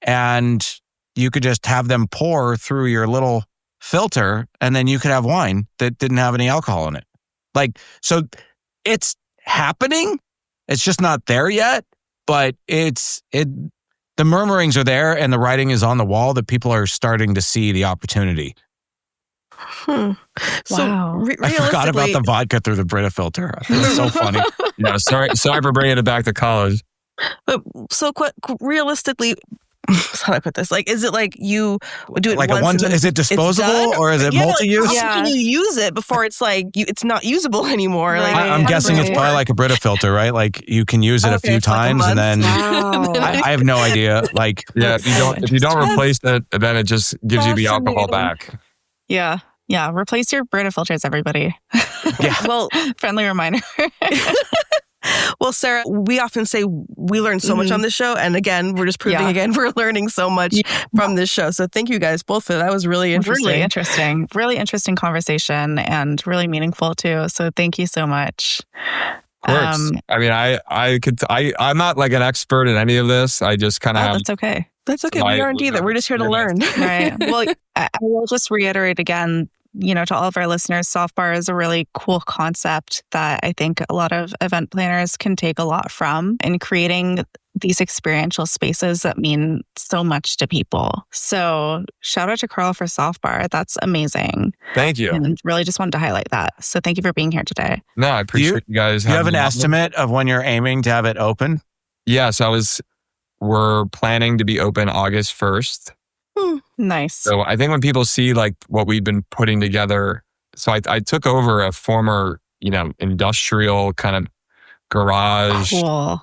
and you could just have them pour through your little filter, and then you could have wine that didn't have any alcohol in it. Like, so it's happening. It's just not there yet, but the murmurings are there and the writing is on the wall that people are starting to see the opportunity. Wow. I forgot about the vodka through the Brita filter. It's so funny. Yeah, sorry for bringing it back to college. But so realistically, how do I put this? Like, is it like you do it like once is it disposable or is it multi-use? How can you use it before it's like it's not usable anymore? Right. Like, I'm guessing it's probably like a Brita filter, right? Like you can use it a few times and then I have no idea. Like, yeah, if you don't replace it, then it just gives you the alcohol back. Yeah. Yeah. Replace your Brita filters, everybody. Yeah. Well, friendly reminder. Well, Sara, we often say we learn so much on this show. And again, we're just proving again, we're learning so much from this show. So thank you guys both for that. That was really interesting. Really interesting conversation and really meaningful too. So thank you so much. Of course. I mean, I'm not like an expert in any of this. I just kind of have. That's okay. That's okay. We aren't either. We're just here to learn. Right. Well, I will just reiterate again, to all of our listeners, soft bar is a really cool concept that I think a lot of event planners can take a lot from in creating these experiential spaces that mean so much to people. So shout out to Carl for soft bar. That's amazing. Thank you. And really just wanted to highlight that. So thank you for being here today. No, I appreciate you guys. Do you have an estimate of when you're aiming to have it open? Yes, we're planning to be open August 1st. Nice. So I think when people see like what we've been putting together, so I took over a former, industrial kind of garage,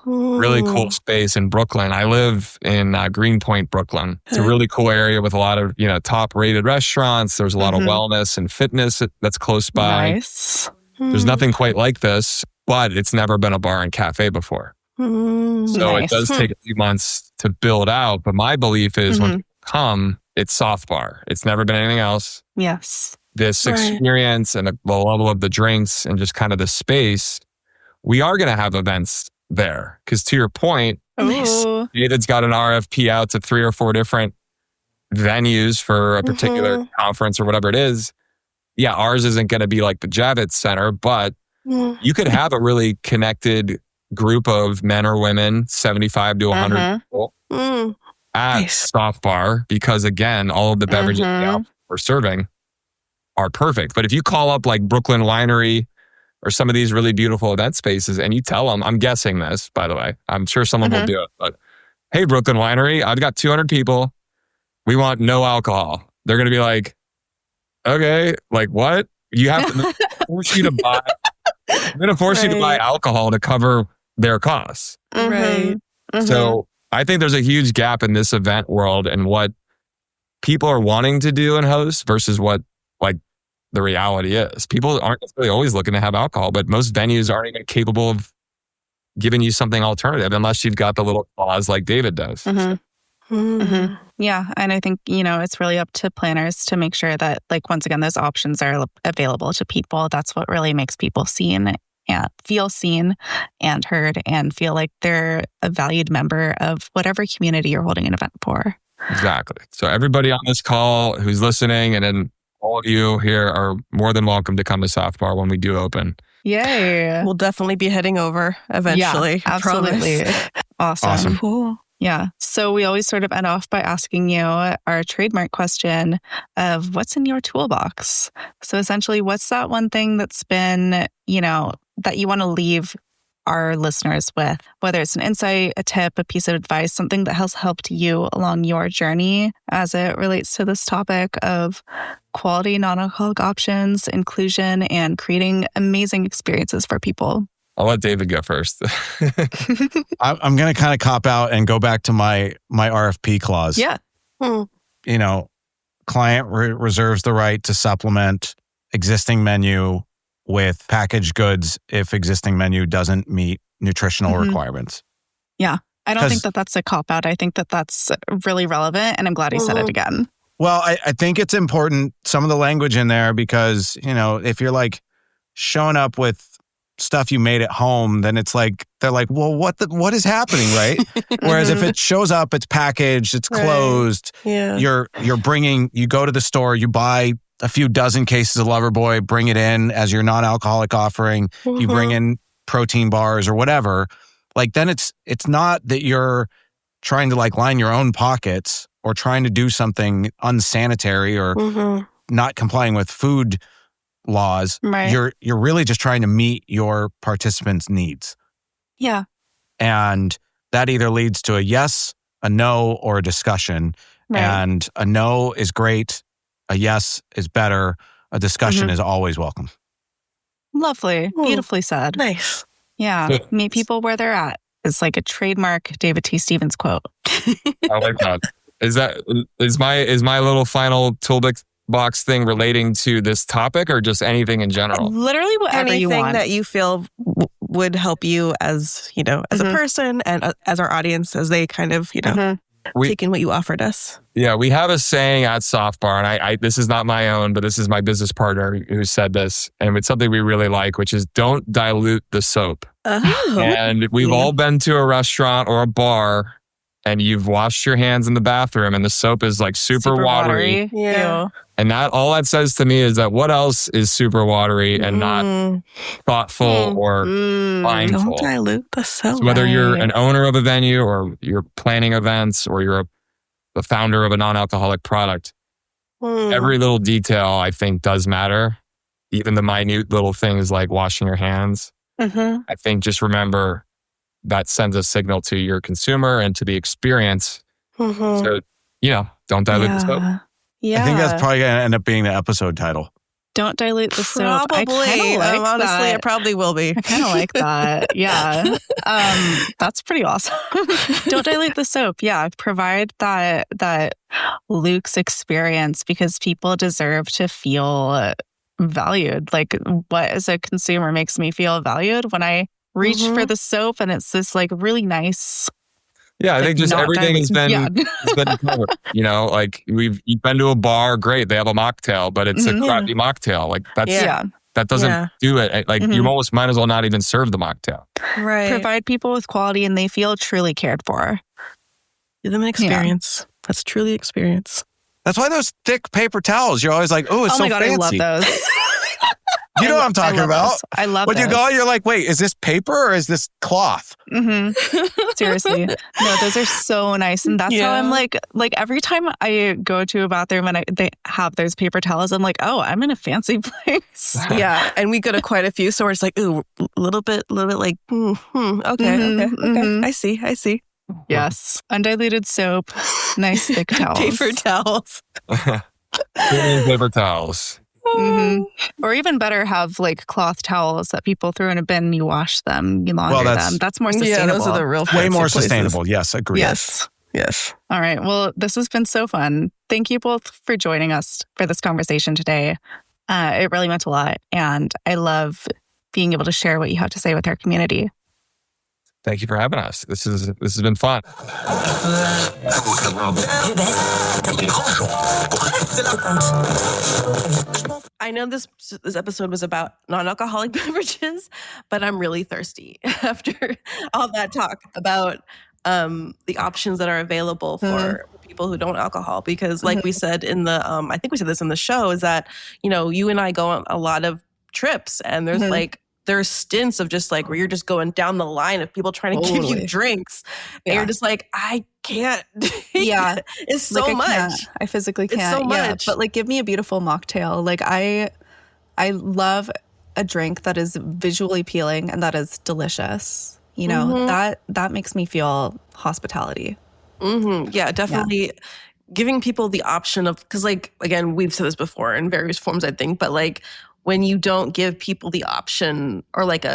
really cool space in Brooklyn. I live in Greenpoint, Brooklyn. It's a really cool area with a lot of, top rated restaurants. There's a lot of wellness and fitness that's close by. Nice. There's nothing quite like this, but it's never been a bar and cafe before. So it does take a few months to build out. But my belief is when people come, it's soft bar. It's never been anything else. Yes. This experience and the level of the drinks and just kind of the space, we are going to have events there. Because to your point, David's got an RFP out to 3 or 4 different venues for a particular conference or whatever it is. Yeah, ours isn't going to be like the Javits Center, but you could have a really connected group of men or women, 75 to 100 people at soft bar, because again, all of the beverages we're serving are perfect. But if you call up like Brooklyn Winery or some of these really beautiful event spaces and you tell them, I'm guessing this, by the way, I'm sure someone will do it, but hey, Brooklyn Winery, I've got 200 people. We want no alcohol. They're going to be like, okay, like what? You have to force you to buy. I'm going to force you to buy alcohol to cover their costs. Right. So I think there's a huge gap in this event world and what people are wanting to do and host versus what like the reality is. People aren't necessarily always looking to have alcohol, but most venues aren't even capable of giving you something alternative unless you've got the little clause like David does. Mm-hmm. Yeah. And I think, it's really up to planners to make sure that, like, once again, those options are available to people. That's what really makes people feel seen and heard and feel like they're a valued member of whatever community you're holding an event for. Exactly. So everybody on this call who's listening, and then all of you here are more than welcome to come to Soft Bar when we do open. Yay. We'll definitely be heading over eventually. Yeah, absolutely. Awesome. Cool. Yeah. So we always sort of end off by asking you our trademark question of what's in your toolbox. So essentially, what's that one thing that's been, that you want to leave our listeners with, whether it's an insight, a tip, a piece of advice, something that has helped you along your journey as it relates to this topic of quality non-alcoholic options, inclusion, and creating amazing experiences for people. I'll let David go first. I'm going to kind of cop out and go back to my RFP clause. Yeah. Client reserves the right to supplement existing menu with packaged goods if existing menu doesn't meet nutritional requirements. Yeah. I don't think that that's a cop out. I think that that's really relevant, and I'm glad he said it again. Well, I think it's important, some of the language in there, because, if you're like showing up with stuff you made at home, then it's like, they're like, well, what is happening, right? Whereas if it shows up, it's packaged, it's closed, you're bringing, you go to the store, you buy a few dozen cases of Loverboy, bring it in as your non-alcoholic offering, you bring in protein bars or whatever, like then it's not that you're trying to like line your own pockets or trying to do something unsanitary or not complying with food laws. Right. You're really just trying to meet your participants' needs. Yeah. And that either leads to a yes, a no, or a discussion. Right. And a no is great. A yes is better. A discussion is always welcome. Lovely. Beautifully said. Nice. Yeah. Meet people where they're at. It's like a trademark David T. Stevens quote. I like that. Is my little final toolbox thing relating to this topic, or just anything in general? Literally whatever you want. Anything that you feel would help you as, as a person and as our audience, as they kind of, take in what you offered us. Yeah, we have a saying at Soft Bar, and I this is not my own, but this is my business partner who said this, and it's something we really like, which is don't dilute the soap. Oh. And we've all been to a restaurant or a bar, and you've washed your hands in the bathroom, and the soap is like super watery. Yeah. And all that says to me is that what else is super watery and not thoughtful or mindful? Don't dilute the soap. So whether you're an owner of a venue or you're planning events or you're the founder of a non-alcoholic product, every little detail I think does matter. Even the minute little things like washing your hands. I think just remember that sends a signal to your consumer and to the experience. So, don't dilute the soap. Yeah. I think that's probably going to end up being the episode title. Don't dilute the soap. Probably. Honestly, it probably will be. I kind of like that. Yeah. That's pretty awesome. Don't dilute the soap. Yeah. Provide that Luke's experience, because people deserve to feel valued. Like, what as a consumer makes me feel valued when I reach for the soap and it's this like really nice. Yeah, I think just everything has been covered. Like you've been to a bar, great, they have a mocktail, but it's a crappy mocktail. Like that doesn't do it. Like you almost might as well not even serve the mocktail. Right. Provide people with quality and they feel truly cared for. Give them an experience. That's truly experience. That's why those thick paper towels, you're always like, oh, it's so fancy. I love those. You know what I'm talking about. Those. I love when those. you go, you're like, wait, is this paper or is this cloth? Seriously. No, those are so nice. And that's how I'm like every time I go to a bathroom and they have those paper towels, I'm like, oh, I'm in a fancy place. Yeah. And we go to quite a few, so we're just like, ooh, a little bit like, okay. I see. Yes. Undiluted soap, nice thick towels. Paper towels. Paper towels. Or even better, have like cloth towels that people throw in a bin and you wash them, you launder them. That's more sustainable. Yeah, those are the real way more places. sustainable. Yes, agreed. Yes. All right. Well, this has been so fun. Thank you both for joining us for this conversation today. It really meant a lot. And I love being able to share what you have to say with our community. Thank you for having us. This has been fun. I know this episode was about non-alcoholic beverages, but I'm really thirsty after all that talk about the options that are available for people who don't alcohol. Because like we said in the, I think we said this in the show, is that, you and I go on a lot of trips, and there's there's stints of just like where you're just going down the line of people trying to give you drinks. And you're just like, I can't. Yeah. It's so much. I physically can't. It's so much. But like, give me a beautiful mocktail. Like I a drink that is visually appealing and that is delicious. You know, that makes me feel hospitality. Yeah, definitely. Giving people the option of, because like, again, we've said this before in various forms, I think, but like when you don't give people the option, or like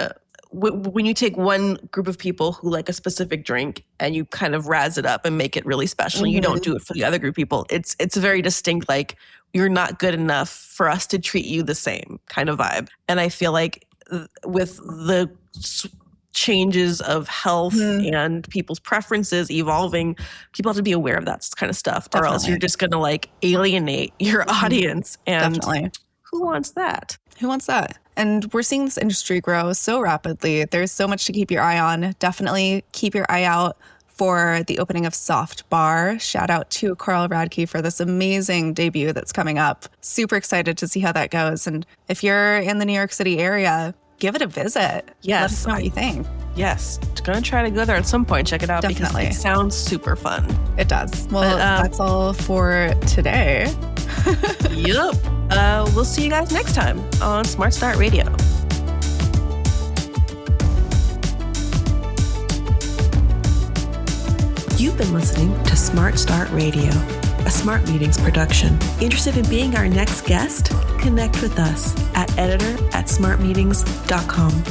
when you take one group of people who like a specific drink and you kind of razz it up and make it really special, and you don't do it for the other group of people, it's a very distinct, like, you're not good enough for us to treat you the same kind of vibe. And I feel like with the changes of health and people's preferences evolving, people have to be aware of that kind of stuff, or else you're just going to like alienate your audience. And who wants that? Who wants that? And we're seeing this industry grow so rapidly. There's so much to keep your eye on. Definitely keep your eye out for the opening of Soft Bar. Shout out to Carl Radke for this amazing debut that's coming up. Super excited to see how that goes. And if you're in the New York City area, give it a visit. Yes. Let us know what you think. Yes. Going to try to go there at some point. Check it out. Definitely. Because it sounds super fun. It does. Well, that's all for today. Yep. We'll see you guys next time on Smart Start Radio. You've been listening to Smart Start Radio, a Smart Meetings production. Interested in being our next guest? Connect with us at editor@smartmeetings.com.